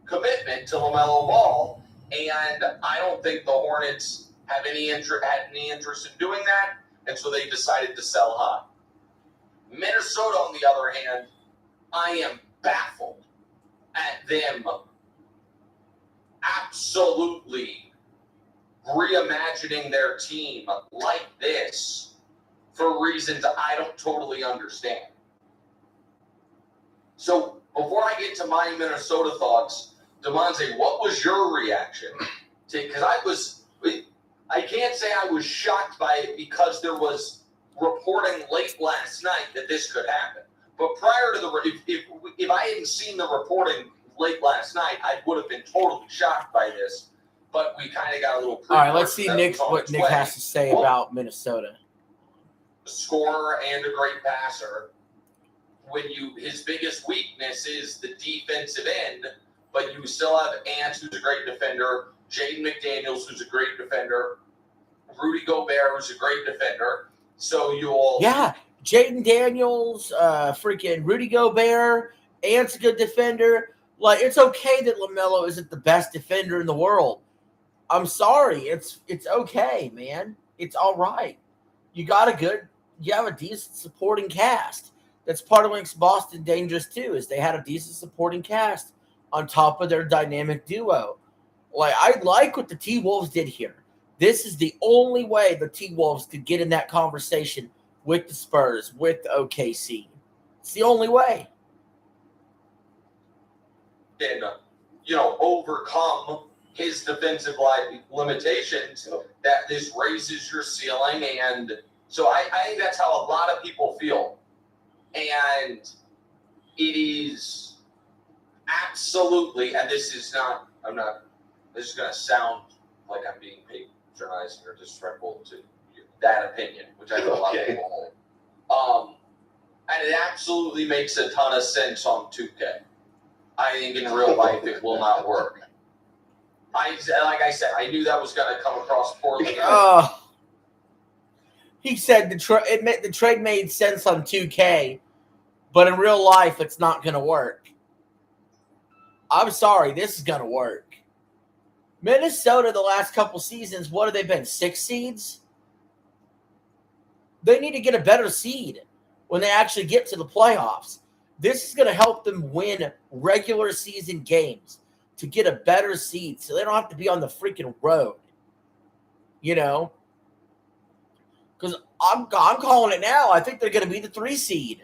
commitment to LaMelo Ball. And I don't think the Hornets had any interest in doing that, and so they decided to sell high. Minnesota, on the other hand, I am baffled at them absolutely reimagining their team like this for reasons I don't totally understand. So before I get to my Minnesota thoughts, Demonte, what was your reaction? Because I can't say I was shocked by it because there was reporting late last night that this could happen. But prior to if I hadn't seen the reporting late last night, I would have been totally shocked by this. But we kind of got a little. All right, let's see what Nick has to say about Minnesota. A scorer and a great passer. His biggest weakness is the defensive end, but you still have Ant, who's a great defender, Jaden McDaniels, who's a great defender, Rudy Gobert, who's a great defender. So Jaden Daniels, freaking Rudy Gobert, Ant's a good defender. Like, it's okay that LaMelo isn't the best defender in the world. I'm sorry. It's okay, man. It's all right. You have a decent supporting cast. That's part of what makes Boston dangerous too, is they had a decent supporting cast on top of their dynamic duo. Like, I like what the T-Wolves did here. This is the only way the T-Wolves could get in that conversation with the Spurs, with the OKC. It's the only way. And, overcome his defensive limitations, that this raises your ceiling. And so I think that's how a lot of people feel. And it is absolutely, and this is going to sound like I'm being patronizing or disrespectful to that opinion, which I know a lot of people hold. And it absolutely makes a ton of sense on 2K. I think in real life it will not work. Like I said, I knew that was going to come across poorly. He said the trade made sense on 2K, but in real life it's not going to work. I'm sorry, this is going to work. Minnesota, the last couple seasons, what have they been? 6 seeds? They need to get a better seed when they actually get to the playoffs. This is going to help them win regular season games to get a better seed so they don't have to be on the freaking road. Because I'm calling it now. I think they're going to be the 3 seed.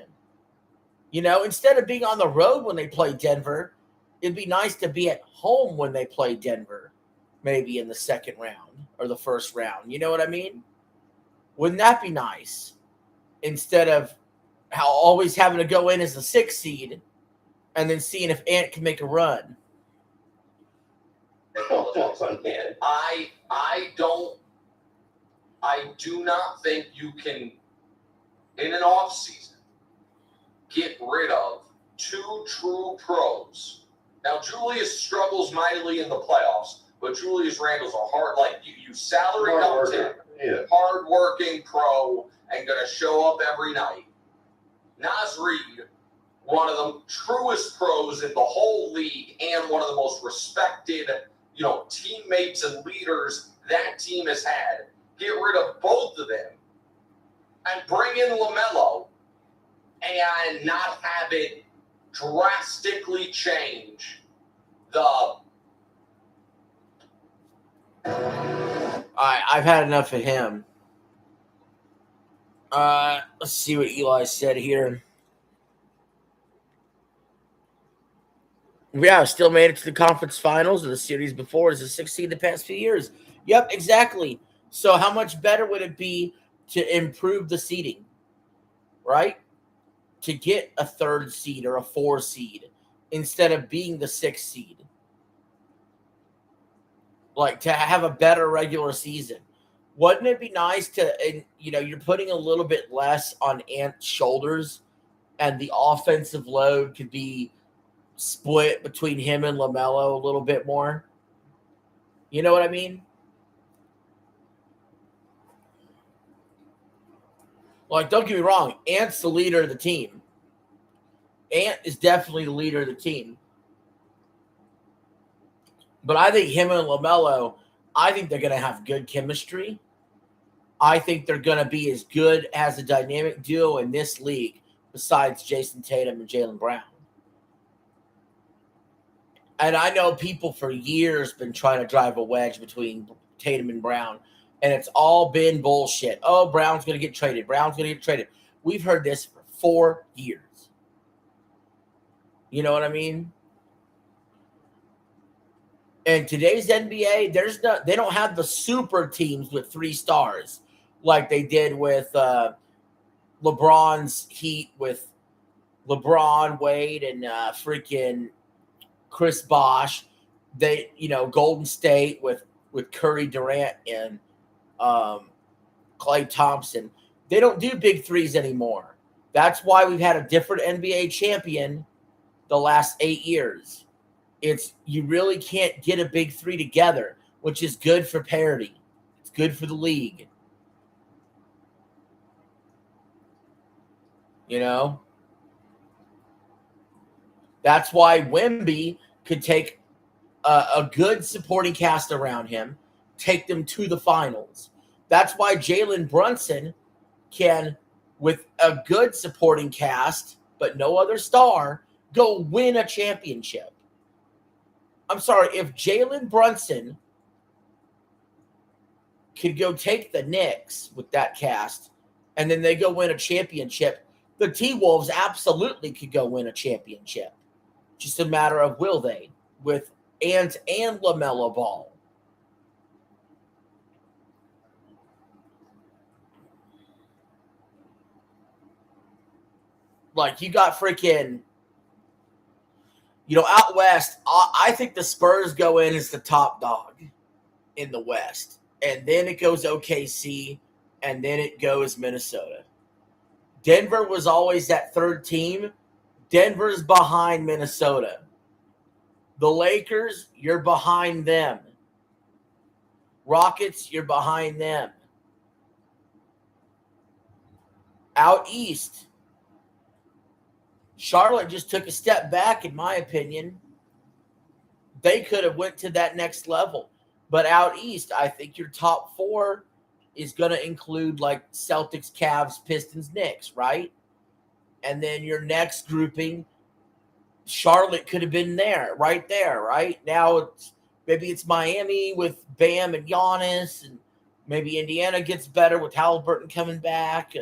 Instead of being on the road when they play Denver, it'd be nice to be at home when they play Denver, maybe in the second round or the first round. You know what I mean? Wouldn't that be nice? Instead of always having to go in as the 6th seed and then seeing if Ant can make a run. I do not think you can, in an off season, get rid of 2 true pros. Now, Julius struggles mightily in the playoffs, but Julius Randle's a you salary dumped him, hard-working pro, and going to show up every night. Naz Reid, one of the truest pros in the whole league and one of the most respected, teammates and leaders that team has had. Get rid of both of them and bring in LaMelo and not have it drastically change the. All right, I've had enough of him. Let's see what Eli said here. Yeah, still made it to the conference finals of the series before as a 6th seed the past few years. Yep, exactly. So how much better would it be to improve the seeding, right? To get a 3rd seed or a 4 seed instead of being the 6th seed. Like, to have a better regular season. Wouldn't it be nice to, you're putting a little bit less on Ant's shoulders and the offensive load could be split between him and LaMelo a little bit more? You know what I mean? Like, don't get me wrong. Ant's the leader of the team. Ant is definitely the leader of the team. But I think him and LaMelo, I think they're going to have good chemistry. I think they're going to be as good as a dynamic duo in this league besides Jason Tatum and Jaylen Brown. And I know people for years been trying to drive a wedge between Tatum and Brown, and it's all been bullshit. Oh, Brown's going to get traded. Brown's going to get traded. We've heard this for 4 years. You know what I mean? In today's NBA, they don't have the super teams with 3 stars like they did with LeBron's Heat with LeBron, Wade, and freaking Chris Bosh. They, Golden State with Curry, Durant, and Klay Thompson. They don't do big threes anymore. That's why we've had a different NBA champion the last 8 years. You really can't get a big 3 together, which is good for parity. It's good for the league. That's why Wemby could take a good supporting cast around him, take them to the finals. That's why Jalen Brunson can, with a good supporting cast, but no other star, go win a championship. I'm sorry, if Jalen Brunson could go take the Knicks with that cast and then they go win a championship, the T-Wolves absolutely could go win a championship. Just a matter of will they with Ant and LaMelo Ball. Like, you got freaking, out west, I think the Spurs go in as the top dog in the West. And then it goes OKC, and then it goes Minnesota. Denver was always that 3rd team. Denver's behind Minnesota. The Lakers, you're behind them. Rockets, you're behind them. Out east, Charlotte just took a step back, in my opinion. They could have went to that next level. But out east, I think your top 4 is going to include like Celtics, Cavs, Pistons, Knicks, right? And then your next grouping, Charlotte could have been there, right? Now maybe it's Miami with Bam and Giannis, and Maybe Indiana gets better with Halliburton coming back.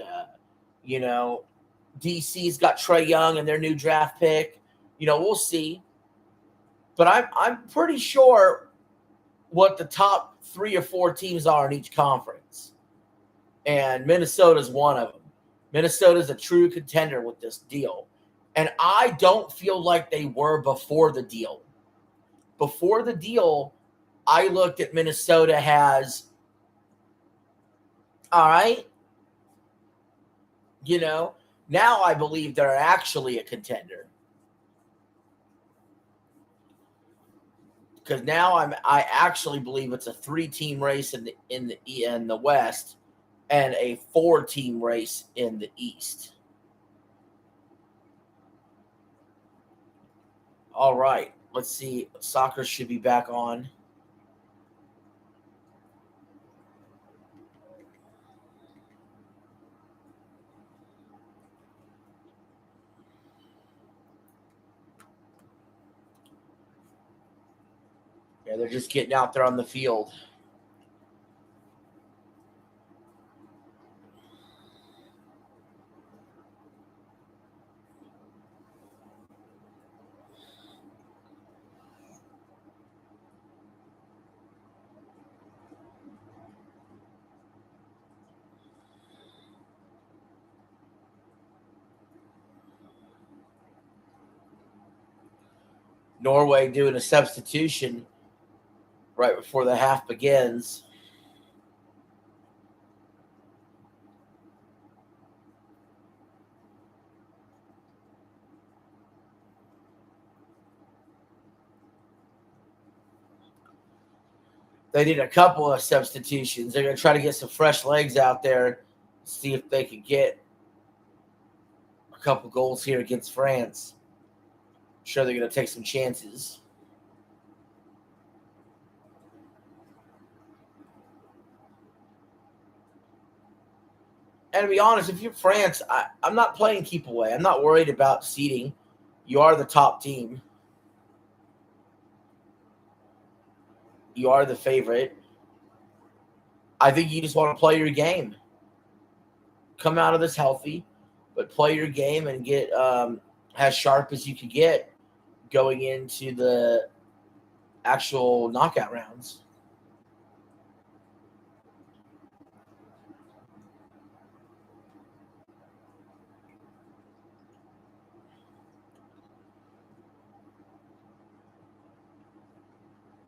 DC's got Trae Young and their new draft pick. We'll see. But I'm pretty sure what the top 3 or 4 teams are in each conference. And Minnesota's one of them. Minnesota's a true contender with this deal. And I don't feel like they were before the deal. Before the deal, I looked at Minnesota as, all right, now I believe they're actually a contender. Because now I actually believe it's a 3-team race in the West and a 4-team race in the East. All right, let's see. Soccer should be back on. Yeah, they're just getting out there on the field. Norway doing a substitution right before the half begins. They did a couple of substitutions. They're going to try to get some fresh legs out there, see if they can get a couple goals here against France. I'm sure they're going to take some chances. And to be honest, if you're France, I'm not playing keep away. I'm not worried about seeding. You are the top team. You are the favorite. I think you just want to play your game. Come out of this healthy, but play your game and get as sharp as you can get going into the actual knockout rounds.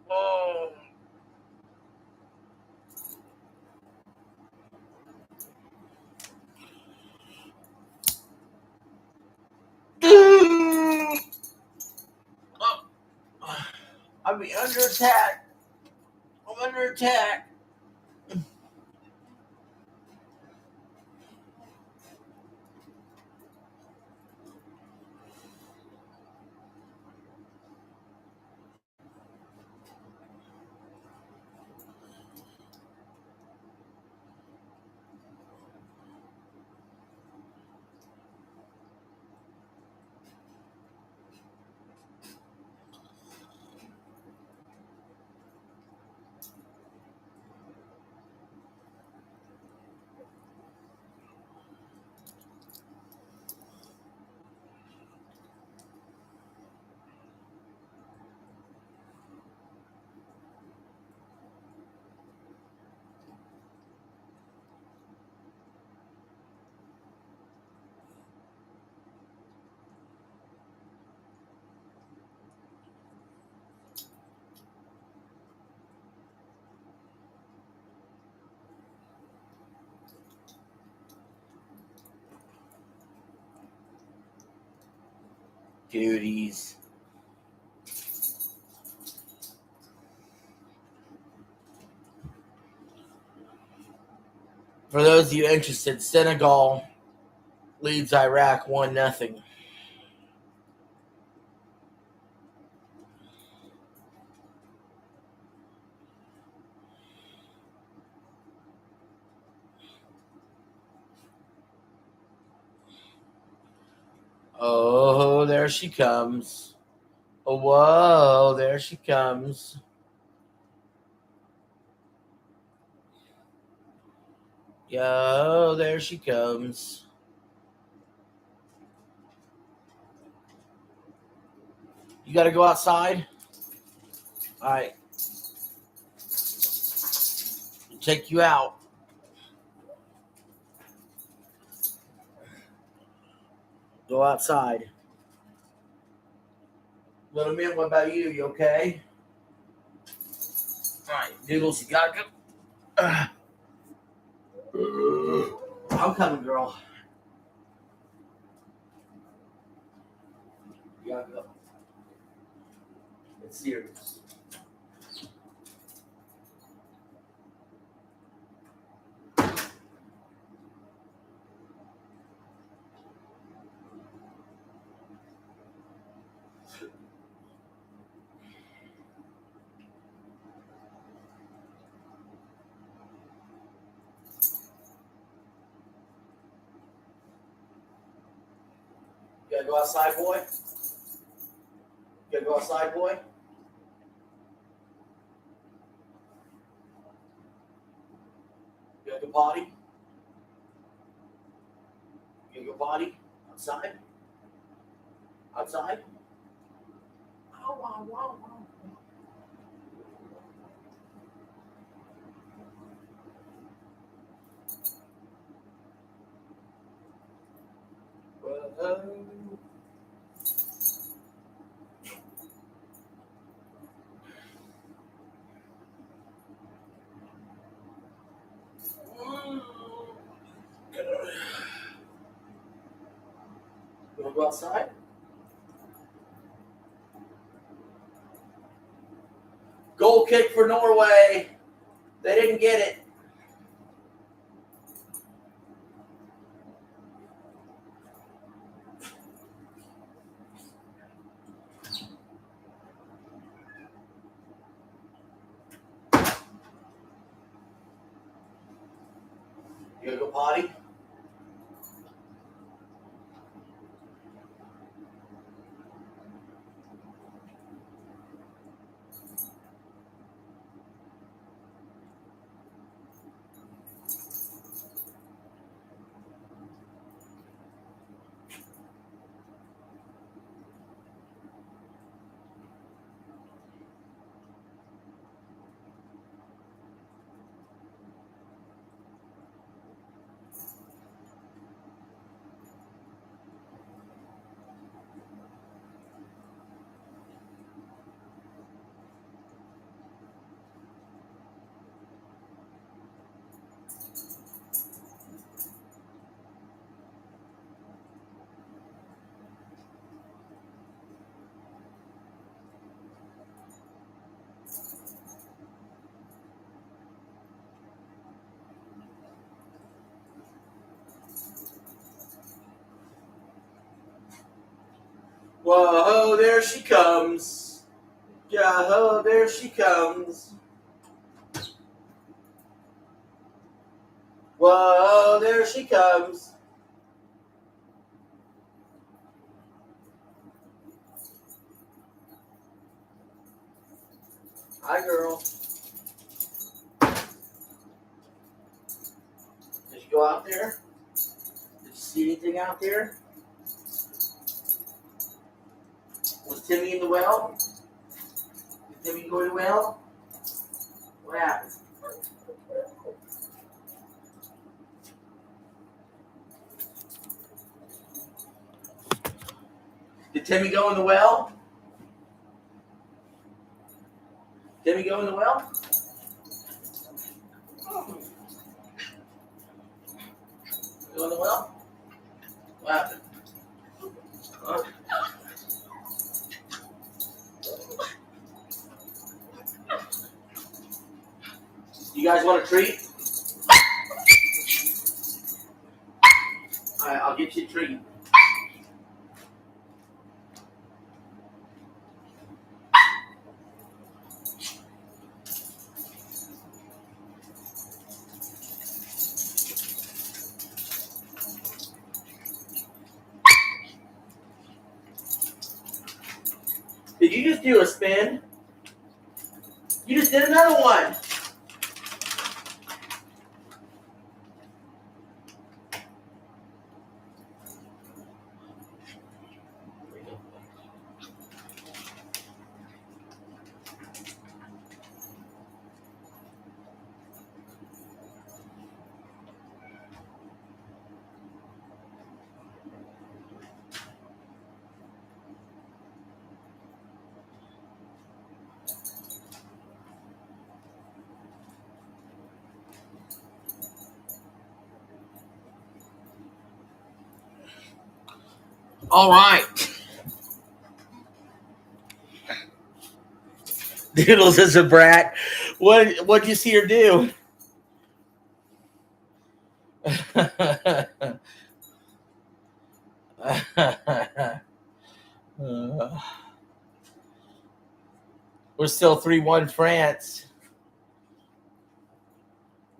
Oh. I'm under attack. I'm under attack. Duties. For those of you interested, Senegal leads Iraq 1-0. Oh, there she comes. Oh, whoa, there she comes. Yo, there she comes. You got to go outside? All right. Take you out. Go outside. Little man, what about you? You okay? All right, Noodles, you got to go. I'm coming, girl. You got to go. It's serious. You gotta go outside, boy? You gotta go outside, boy? You gotta go potty? You gotta go potty? Outside? Outside? Oh, wow, wow, wow. You wanna go outside? Goal kick for Norway. They didn't get it. You gotta go potty? Whoa, there she comes. Yeah, there she comes. Whoa, there she comes. Hi, girl. Did you go out there? Did you see anything out there? Was Timmy in the well? Did Timmy go to the well? What happened? Did Timmy go in the well? Timmy go in the well? Go in the well? What happened? Huh? You guys want a treat? Alright, I'll get you a treat. Did you just do a spin? You just did another one. All right. Doodles is a brat. What'd you see her do? We're still 3-1 France.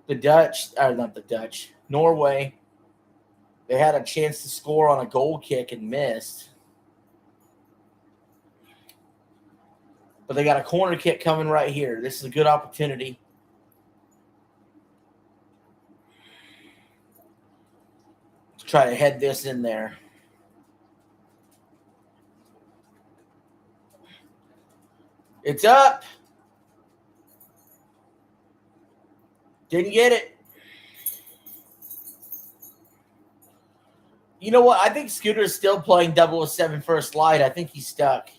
The Dutch, or not the Dutch, Norway, they had a chance to score on a goal kick and missed. But they got a corner kick coming right here. This is a good opportunity. To try to head this in there. It's up. Didn't get it. You know what? I think Scooter is still playing 007 First Light. I think he's stuck.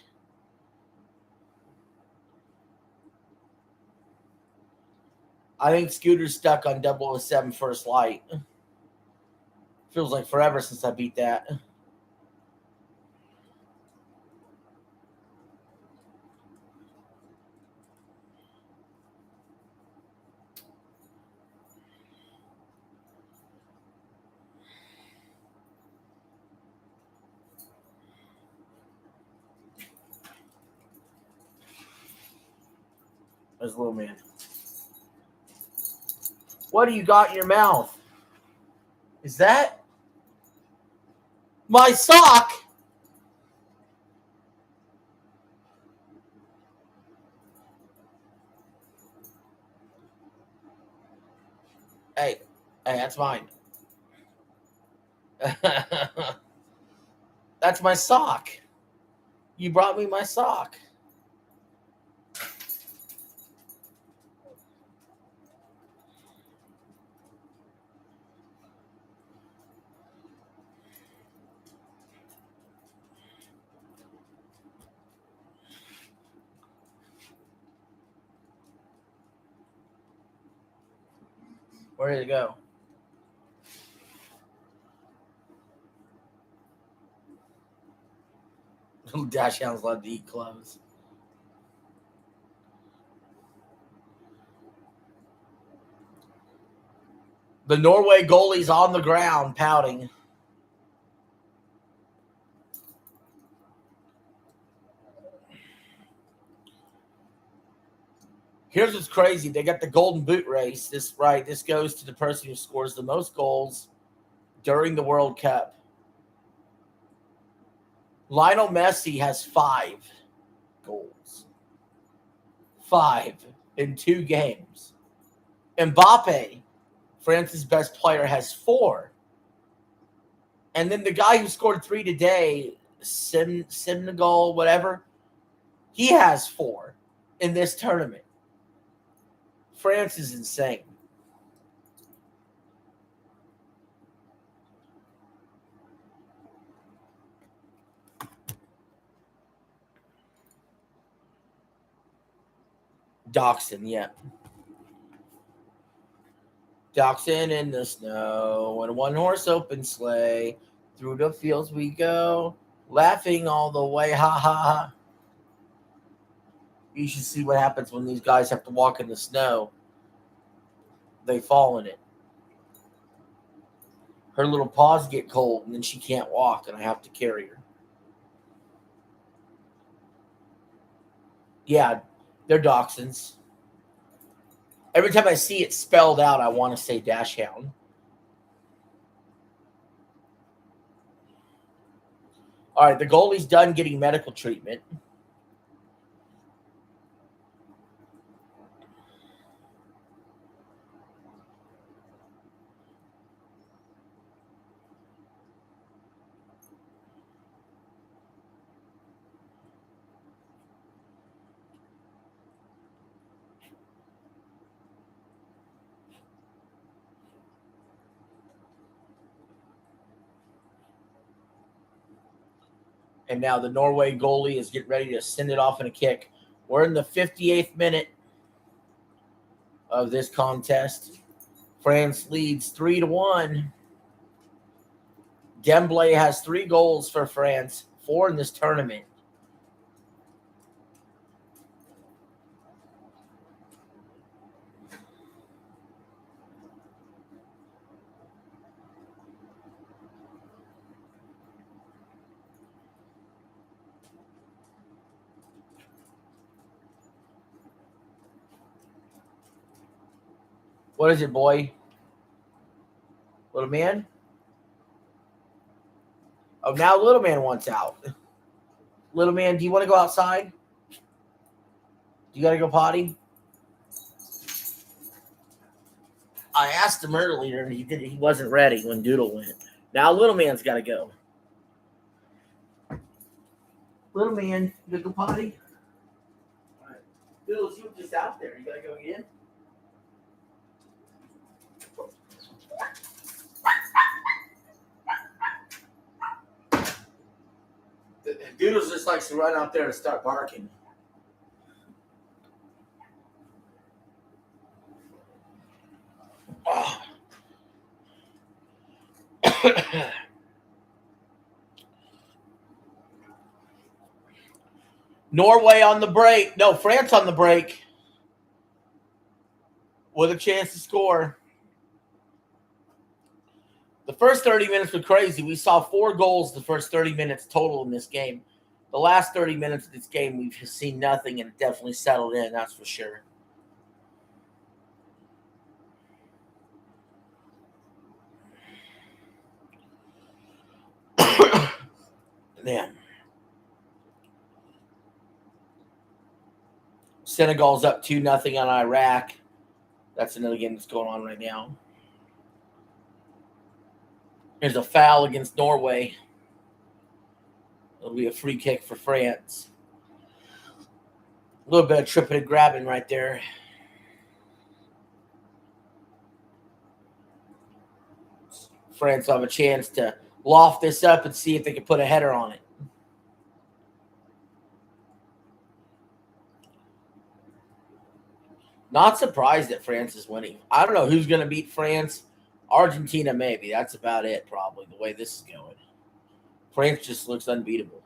I think Scooter's stuck on 007 First Light. Feels like forever since I beat that. There's little man. What do you got in your mouth? Is that my sock? Hey, that's mine. That's my sock. You brought me my sock. Where did it go? Dash Hounds love to eat clothes. The Norway goalie's on the ground pouting. Here's what's crazy. They got the golden boot race. This goes to the person who scores the most goals during the World Cup. Lionel Messi has 5 goals. 5 in 2 games. Mbappe, France's best player, has 4. And then the guy who scored 3 today, Senegal, whatever, he has 4 in this tournament. France is insane. Dachshund, yeah. Dachshund in the snow, and a one-horse open sleigh. Through the fields we go, laughing all the way, ha ha ha. You should see what happens when these guys have to walk in the snow. They fall in it. Her little paws get cold, and then she can't walk, and I have to carry her. Yeah, they're dachshunds. Every time I see it spelled out, I want to say Dash Hound. All right, the goalie's done getting medical treatment. And now the Norway goalie is getting ready to send it off in a kick. We're in the 58th minute of this contest. France leads 3-1. Dembele has 3 goals for France, 4 in this tournament. What is it, boy? Little man? Oh, now little man wants out. Little man, do you want to go outside? You got to go potty? I asked him earlier, and he wasn't ready when Doodle went. Now little man's got to go. Little man, you got to go potty? All right. Doodle, you were just out there. You got to go again? Doodles just likes to run out there and start barking. Oh. Norway on the break. No, France on the break. With a chance to score. The first 30 minutes were crazy. We saw 4 goals the first 30 minutes total in this game. The last 30 minutes of this game, we've seen nothing, and it definitely settled in, that's for sure. Man. Senegal's up 2-0 on Iraq. That's another game that's going on right now. There's a foul against Norway. It'll be a free kick for France. A little bit of tripping and grabbing right there. France will have a chance to loft this up and see if they can put a header on it. Not surprised that France is winning. I don't know who's going to beat France. Argentina, maybe. That's about it, probably, the way this is going. France just looks unbeatable.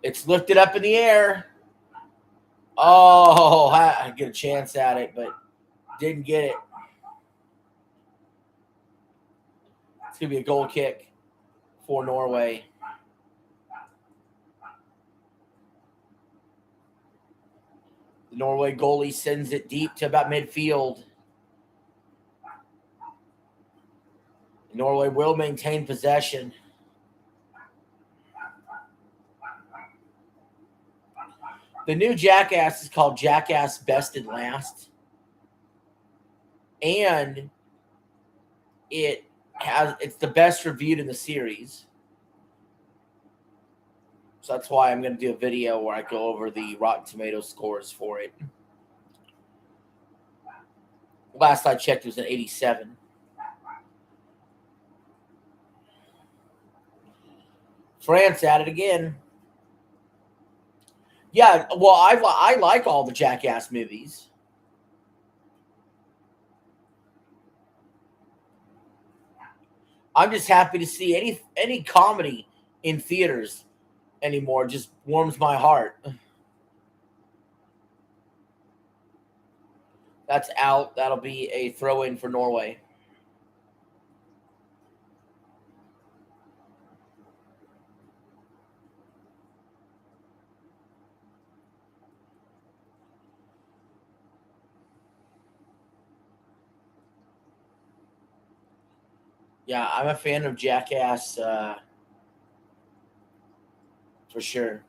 It's lifted up in the air. Oh, I get a chance at it, but didn't get it. It's going to be a goal kick for Norway. The Norway goalie sends it deep to about midfield. Norway will maintain possession. The new Jackass is called Jackass Bested Last. And it's the best reviewed in the series. So that's why I'm going to do a video where I go over the Rotten Tomatoes scores for it. Last I checked, it was an 87. France at it again. Yeah, well, I like all the Jackass movies. I'm just happy to see any comedy in theaters anymore. Just warms my heart. That's out. That'll be a throw-in for Norway. Yeah, I'm a fan of Jackass for sure.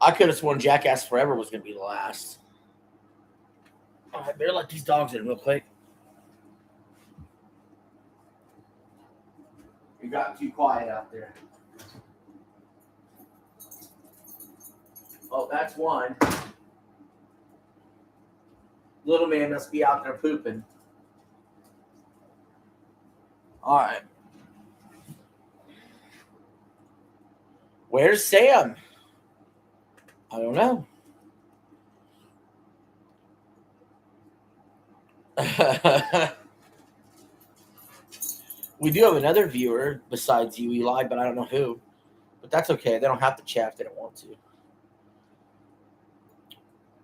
I could have sworn Jackass Forever was going to be the last. Oh, I better let these dogs in real quick. You got too quiet out there. Oh, that's one. Little man must be out there pooping. All right. Where's Sam? I don't know. We do have another viewer besides you, Eli, but I don't know who. But that's okay. They don't have to chat if they don't want to.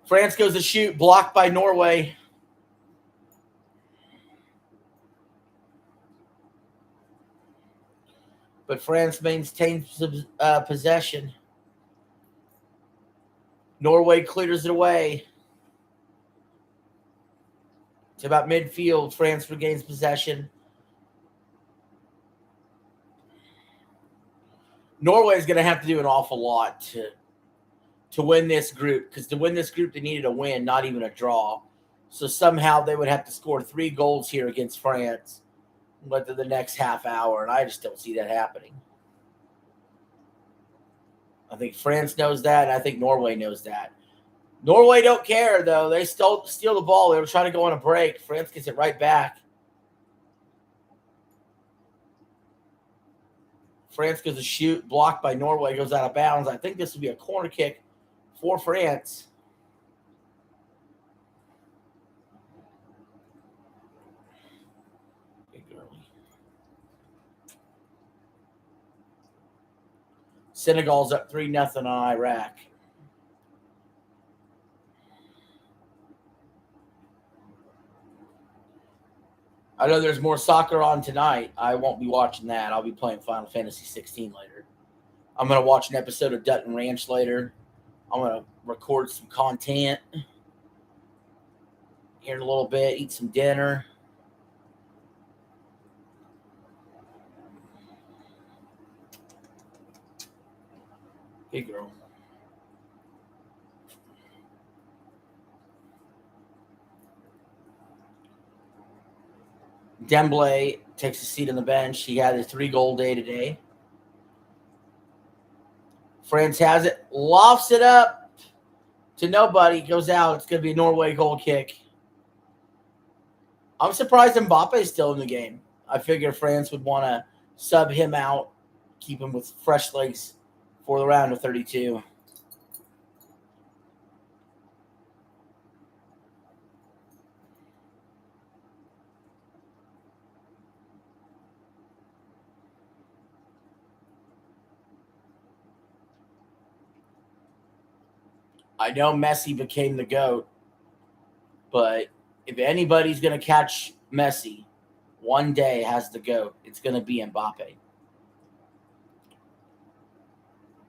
France goes to shoot, blocked by Norway. But France maintains possession. Norway clears it away. It's about midfield. France regains possession. Norway is going to have to do an awful lot to win this group, because to win this group, they needed a win, not even a draw. So somehow they would have to score 3 goals here against France within the next half hour, and I just don't see that happening. I think France knows that, and I think Norway knows that. Norway don't care, though. They steal the ball. They were trying to go on a break. France gets it right back. France goes to shoot, blocked by Norway, goes out of bounds. I think this would be a corner kick for France. Big early. Senegal's up 3-0 on Iraq. I know there's more soccer on tonight. I won't be watching that. I'll be playing Final Fantasy 16 later. I'm going to watch an episode of Dutton Ranch later. I'm going to record some content here in a little bit, eat some dinner. Big girl. Dembele takes a seat on the bench. He had a 3-goal day today. France has it, lofts it up to nobody, goes out. It's going to be a Norway goal kick. I'm surprised Mbappe's still in the game. I figure France would want to sub him out, keep him with fresh legs for the round of 32. I know Messi became the GOAT, but if anybody's going to catch Messi one day has the GOAT, it's going to be Mbappe.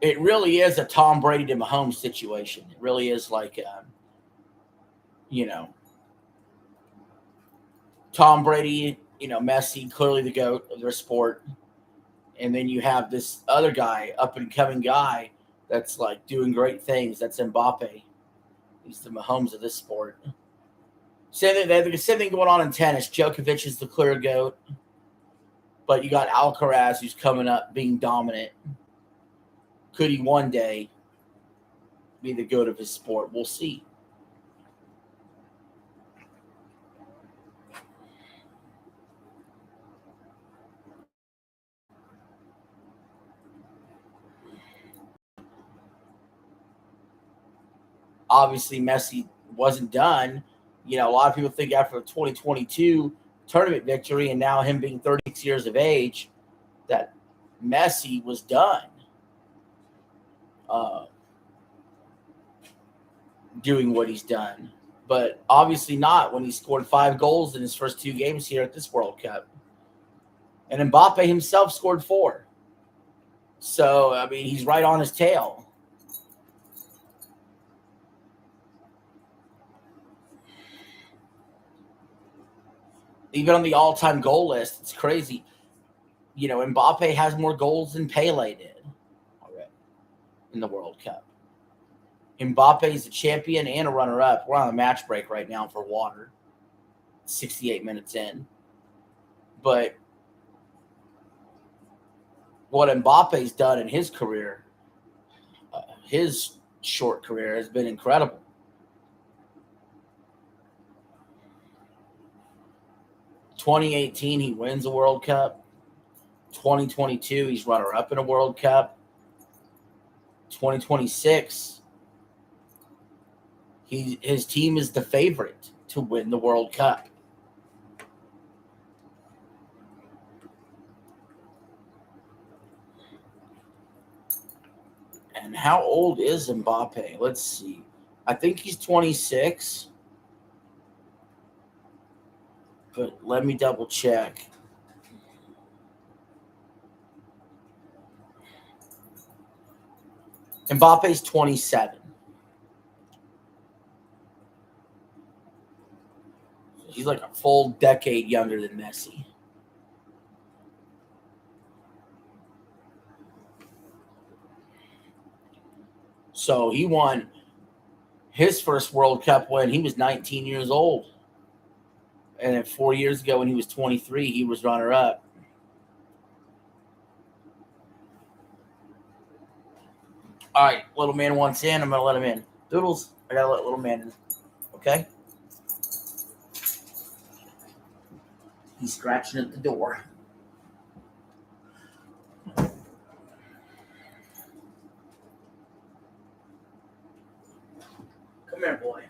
It really is a Tom Brady to Mahomes situation. It really is like, Tom Brady, Messi, clearly the GOAT of their sport. And then you have this other guy, up-and-coming guy, that's like doing great things. That's Mbappe. He's the Mahomes of this sport. Same thing going on in tennis. Djokovic is the clear GOAT. But you got Alcaraz, who's coming up being dominant. Could he one day be the GOAT of his sport? We'll see. Obviously, Messi wasn't done. A lot of people think after the 2022 tournament victory and now him being 36 years of age that Messi was done doing what he's done. But obviously not when he scored 5 goals in his first 2 games here at this World Cup. And Mbappe himself scored 4. So, he's right on his tail. Even on the all-time goal list, it's crazy. Mbappe has more goals than Pele did already in the World Cup. Mbappe is a champion and a runner-up. We're on a match break right now for water. 68 minutes in. But what Mbappe's done in his career, his short career, has been incredible. In 2018, he wins a World Cup. 2022, he's runner-up in a World Cup. 2026, his team is the favorite to win the World Cup. And how old is Mbappe? Let's see. I think he's 26. But let me double check. Mbappe's 27. He's like a full decade younger than Messi. So he won his first World Cup when he was 19 years old. And then 4 years ago when he was 23, he was runner-up. All right, little man wants in. I'm going to let him in. Doodles, I got to let little man in. Okay? He's scratching at the door. Come here, boy.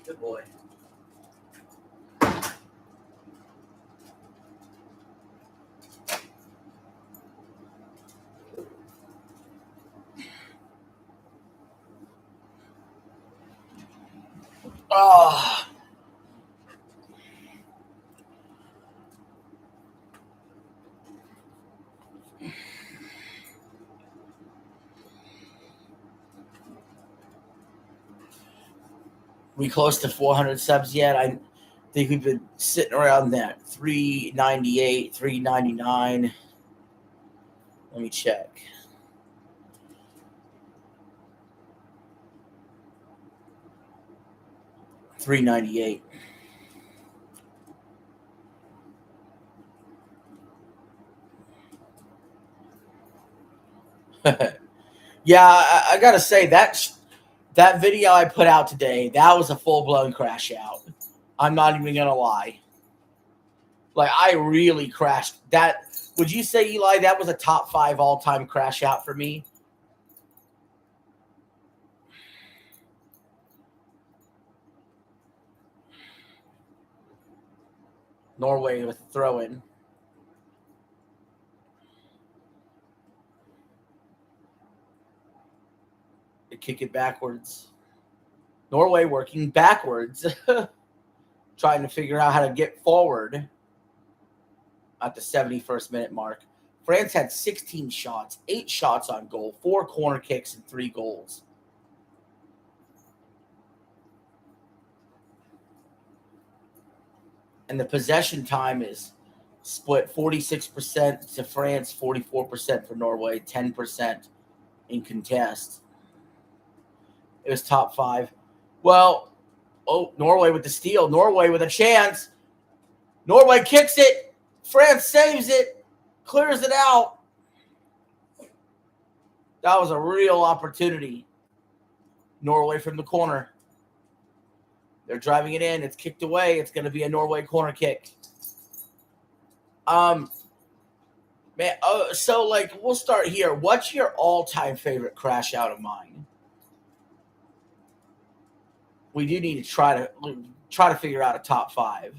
Good boy. Oh. We close to 400 subs yet? I think we've been sitting around that 398, 399. Let me check. $398. Yeah, I gotta say that video I put out today, that was a full-blown crash out. I'm not even gonna lie. Like, I really crashed. That, would you say, Eli, that was a top 5 all-time crash out for me? Norway with the throw-in. They kick it backwards. Norway working backwards. Trying to figure out how to get forward at the 71st minute mark. France had 16 shots, 8 shots on goal, 4 corner kicks, and 3 goals. And the possession time is split 46% to France, 44% for Norway, 10% in contest. It was top 5. Well, Norway with the steal. Norway with a chance. Norway kicks it. France saves it. Clears it out. That was a real opportunity. Norway from the corner. They're driving it in. It's kicked away. It's going to be a Norway corner kick. Man, so like we'll start here. What's your all-time favorite crash out of mine? We do need to try to figure out a top 5.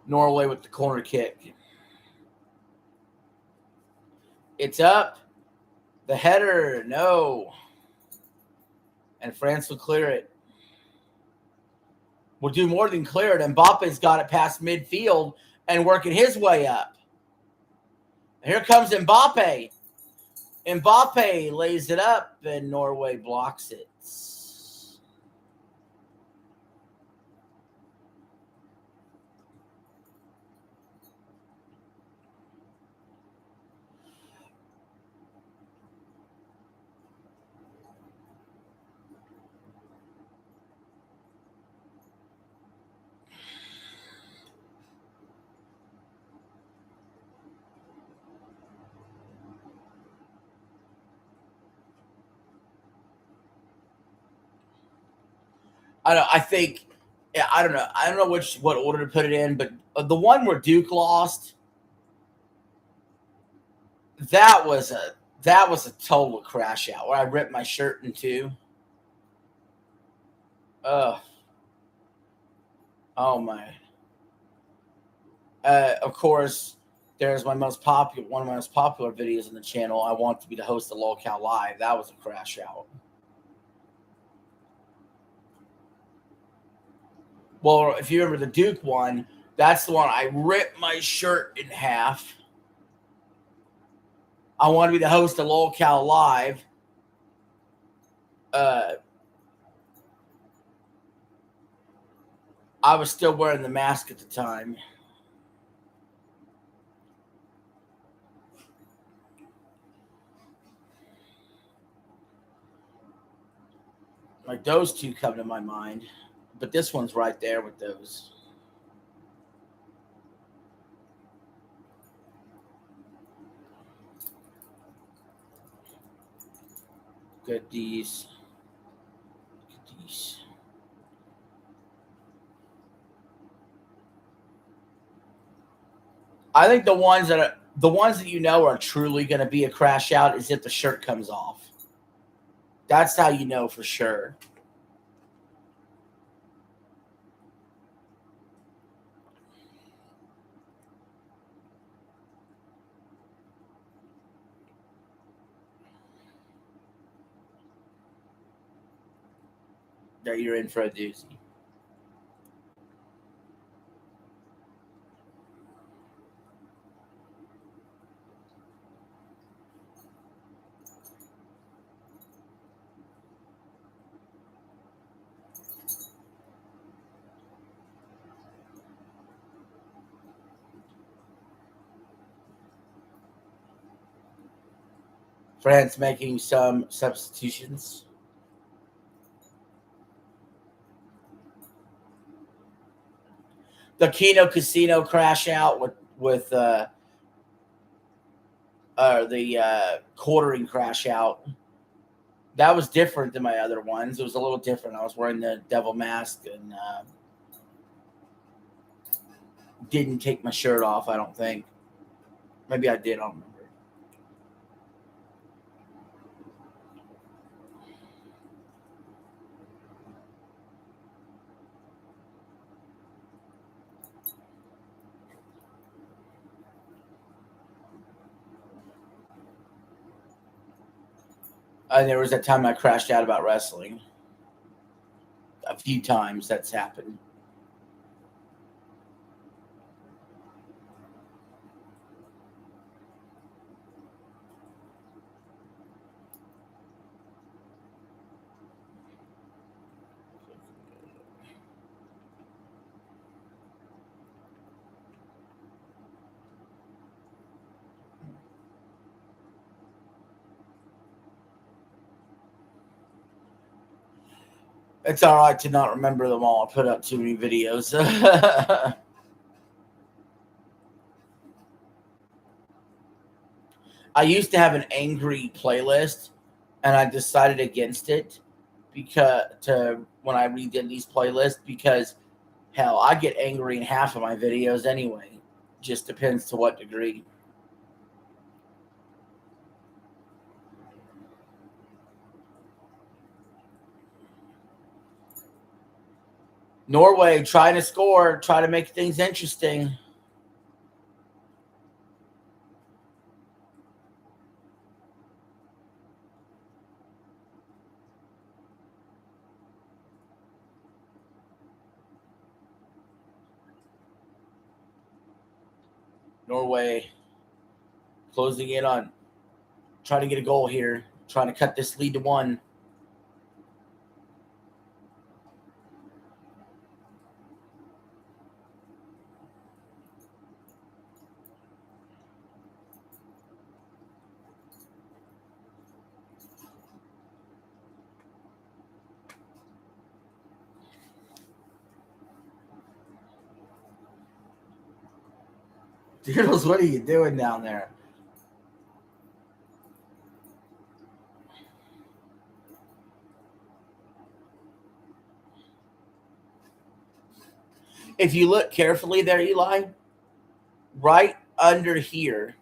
Norway with the corner kick. It's up. The header, no. And France will clear it. Will do more than clear it. Mbappe's got it past midfield and working his way up. And here comes Mbappe. Mbappe lays it up and Norway blocks it. I don't know. I don't know what order to put it in, but the one where Duke lost, that was a total crash out where I ripped my shirt in two. Oh my. Of course, there's one of my most popular videos on the channel. I want to be the host of LolCal Live. That was a crash out. Well, if you remember the Duke one, that's the one I ripped my shirt in half. I want to be the host of LolCal Live. I was still wearing the mask at the time. Like those two come to my mind, but this one's right there with those. Get these. Get these. I think the ones that you know are truly going to be a crash out is if the shirt comes off. That's how you know for sure. That you're in for a doozy. France making some substitutions. The Keno Casino crash out with the quartering crash out. That was different than my other ones. It was a little different. I was wearing the devil mask and didn't take my shirt off, I don't think. Maybe I did. I don't remember. And there was that time I crashed out about wrestling. A few times that's happened. It's all right to not remember them all. I put out too many videos. I used to have an angry playlist, and I decided against it when I redid these playlists because, hell, I get angry in half of my videos anyway. Just depends to what degree. Norway trying to score, try to make things interesting. Norway closing in on trying to get a goal here, trying to cut this lead to 1. Doodles, what are you doing down there? If you look carefully there, Eli, right under here,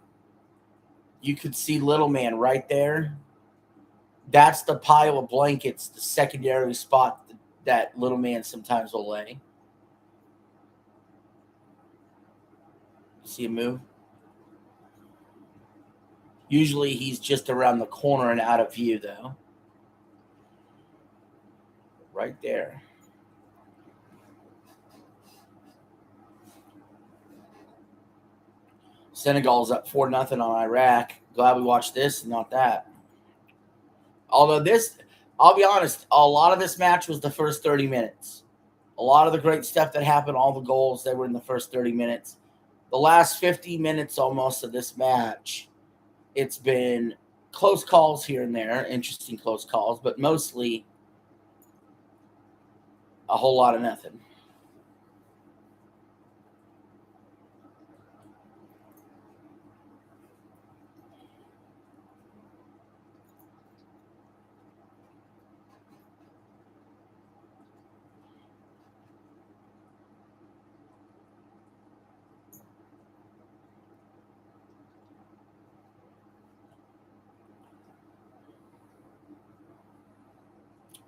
you could see Little Man right there. That's the pile of blankets, the secondary spot that Little Man sometimes will lay. See him move? Usually he's just around the corner and out of view, though. Right there. Senegal's up 4-0 on Iraq. Glad we watched this and not that. Although this, I'll be honest, a lot of this match was the first 30 minutes. A lot of the great stuff that happened, all the goals, they were in the first 30 minutes. The last 50 minutes almost of this match, it's been close calls here and there, interesting close calls, but mostly a whole lot of nothing.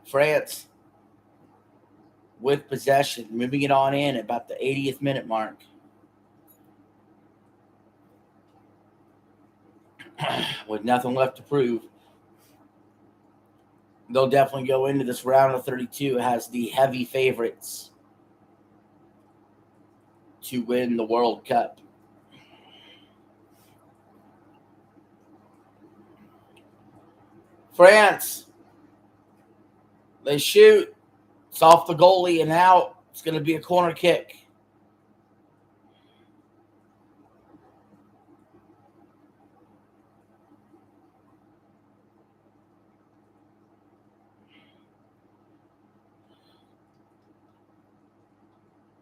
France with possession, moving it on in at about the 80th minute mark. With nothing left to prove. They'll definitely go into this round of 32 as the heavy favorites to win the World Cup. France, they shoot. It's off the goalie and out. It's going to be a corner kick.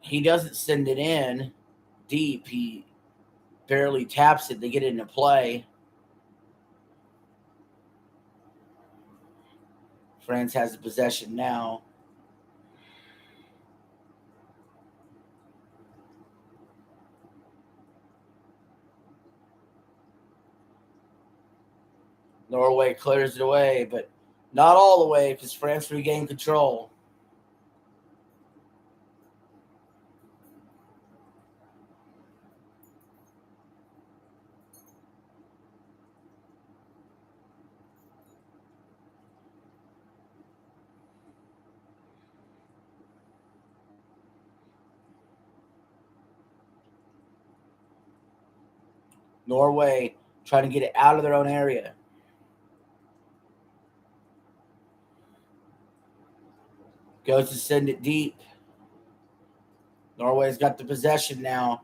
He doesn't send it in deep. He barely taps it to get it into play. France has the possession now. Norway clears it away, but not all the way because France regained control. Norway trying to get it out of their own area. Goes to send it deep. Norway's got the possession now.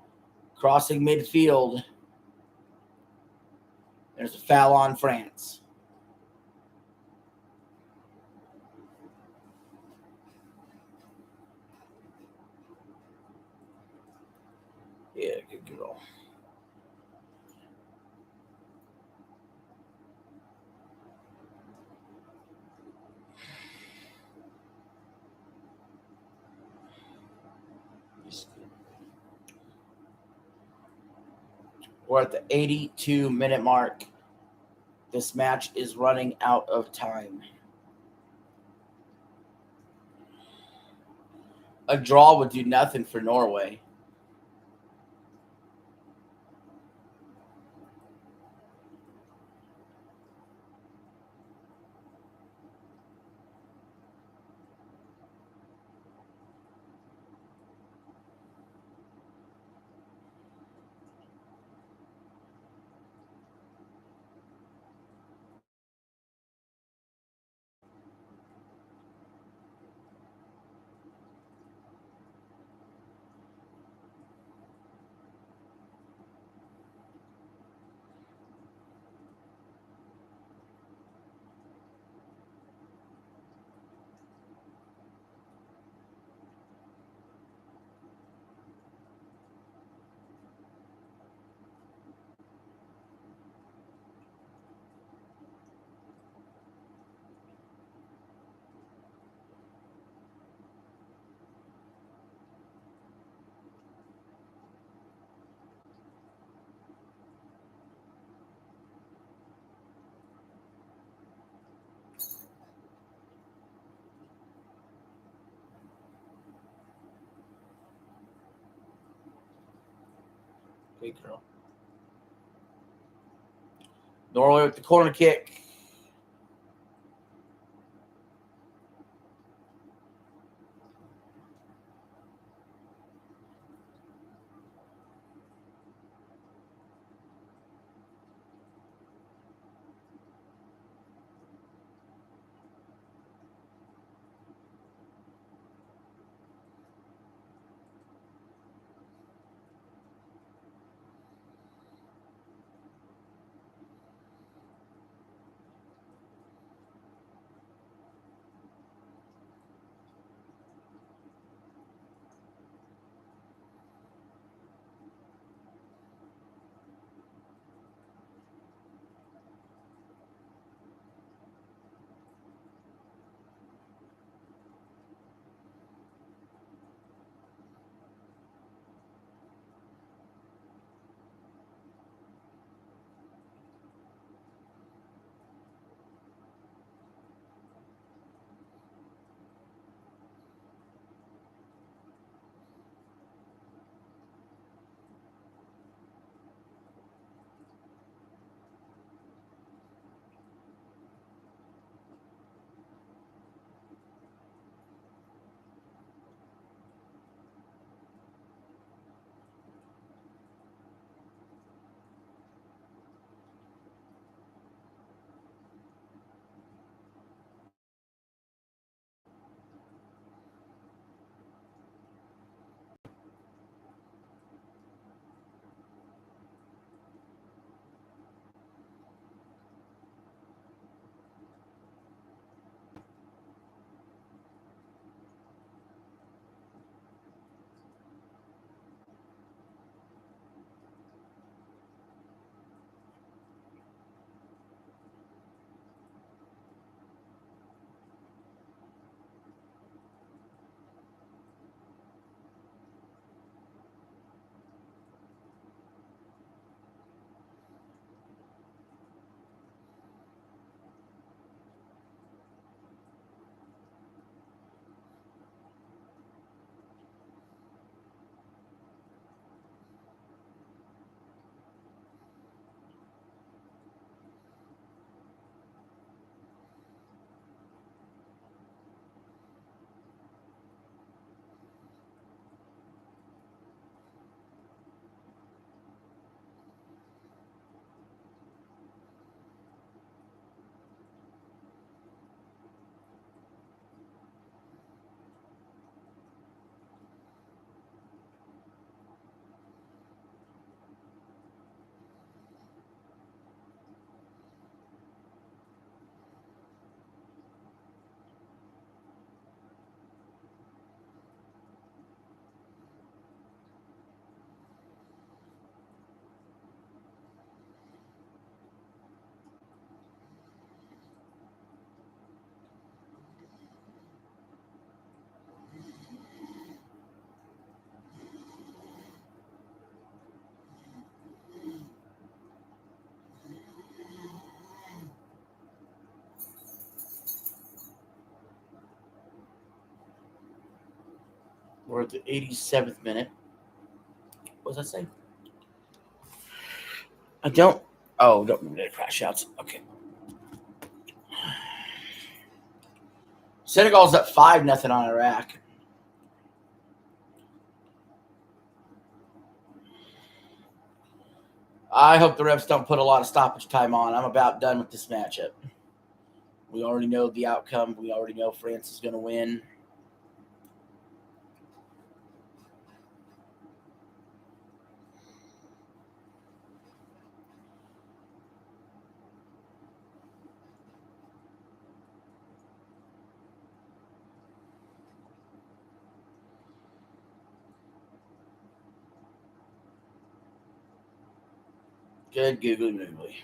Crossing midfield. There's a foul on France. Yeah, good girl. We're at the 82-minute mark. This match is running out of time. A draw would do nothing for Norway. Big girl. Norway with the corner kick. We're at the 87th minute. What does that say? I don't. Oh, don't need crash outs. Okay. Senegal's up 5-0 on Iraq. I hope the refs don't put a lot of stoppage time on. I'm about done with this matchup. We already know the outcome. We already know France is going to win. Good googly moogly.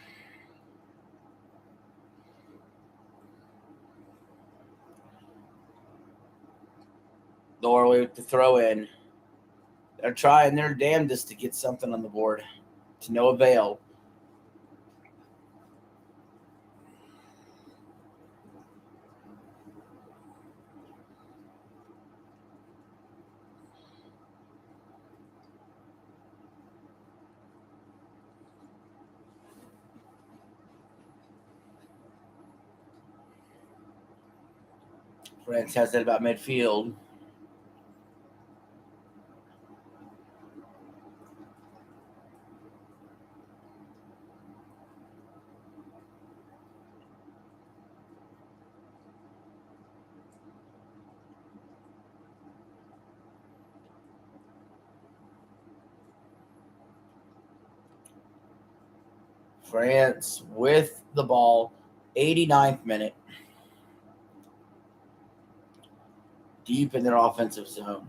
Norway with the throw in. They're trying their damnedest to get something on the board. To no avail. France has it about midfield. France with the ball, 89th minute, deep in their offensive zone,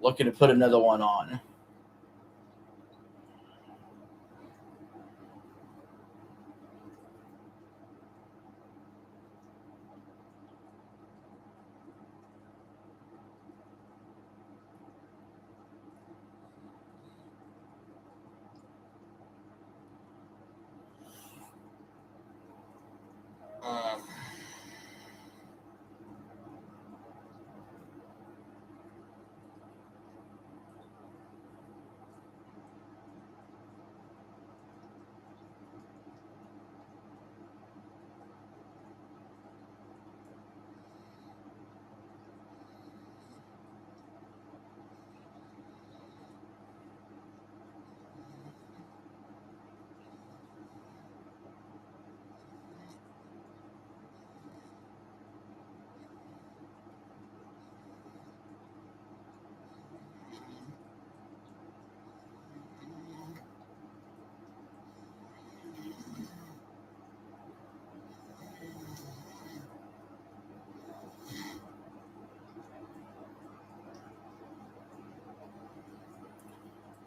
looking to put another one on.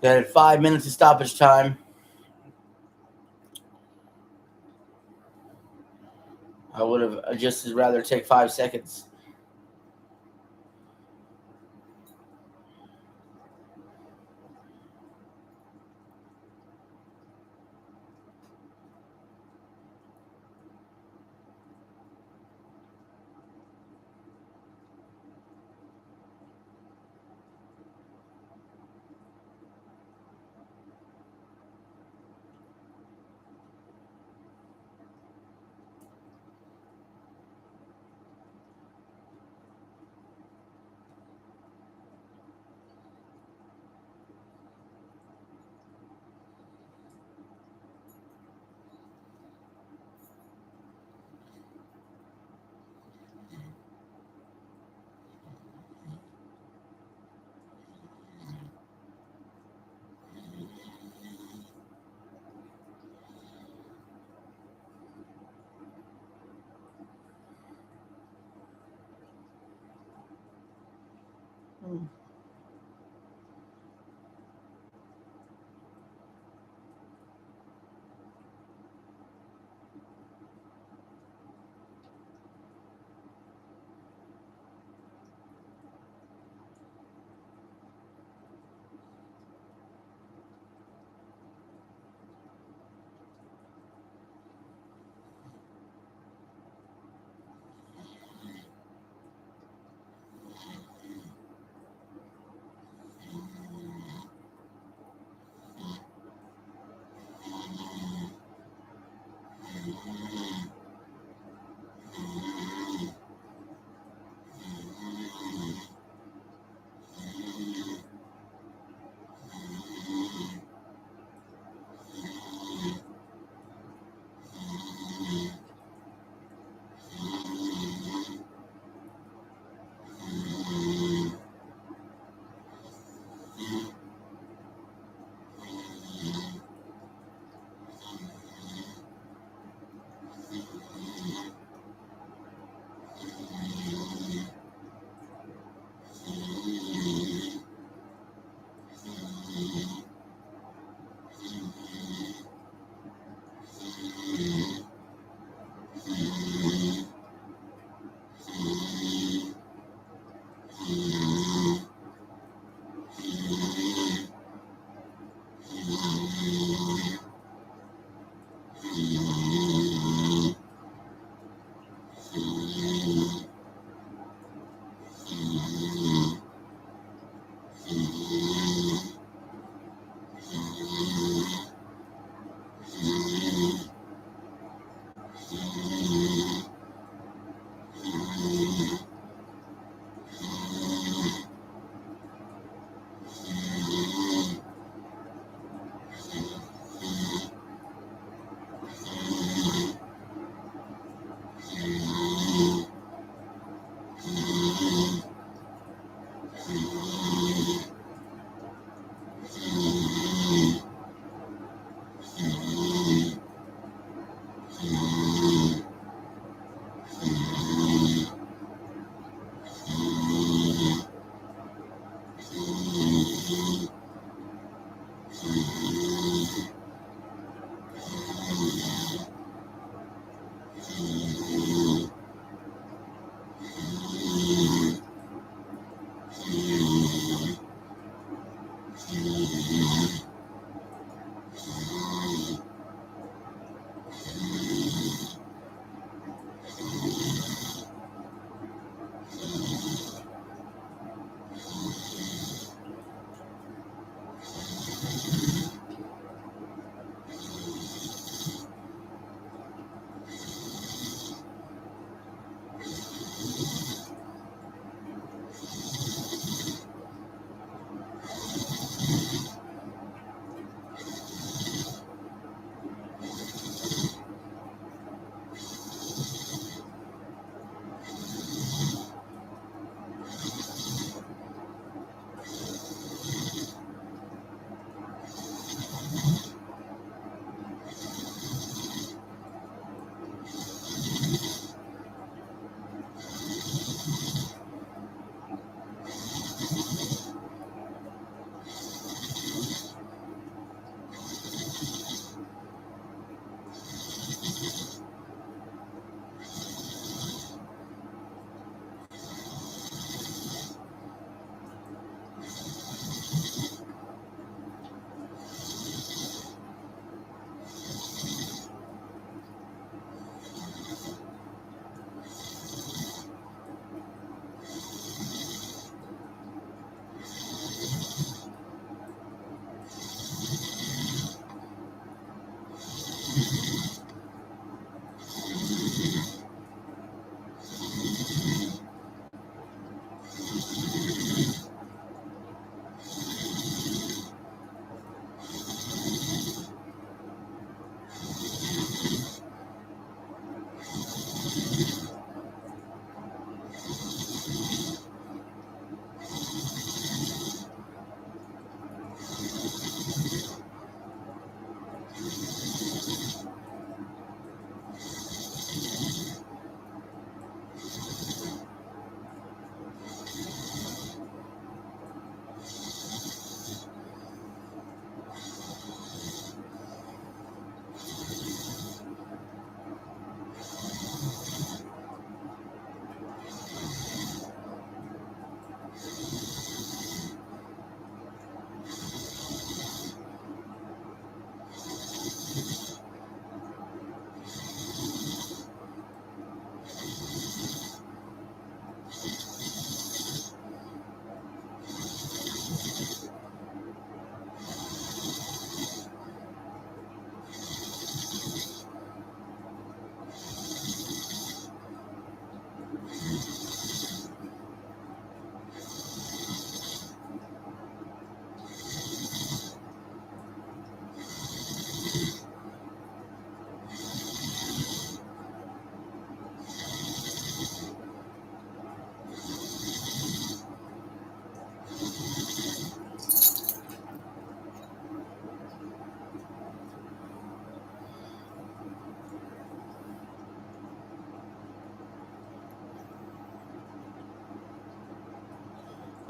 They had 5 minutes of stoppage time. I would have just as rather take 5 seconds.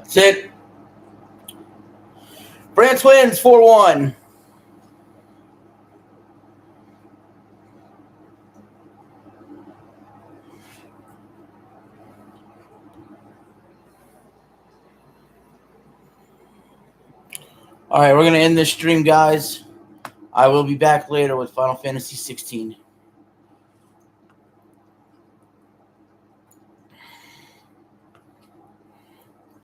That's it. France wins 4-1. All right, we're going to end this stream, guys. I will be back later with Final Fantasy 16.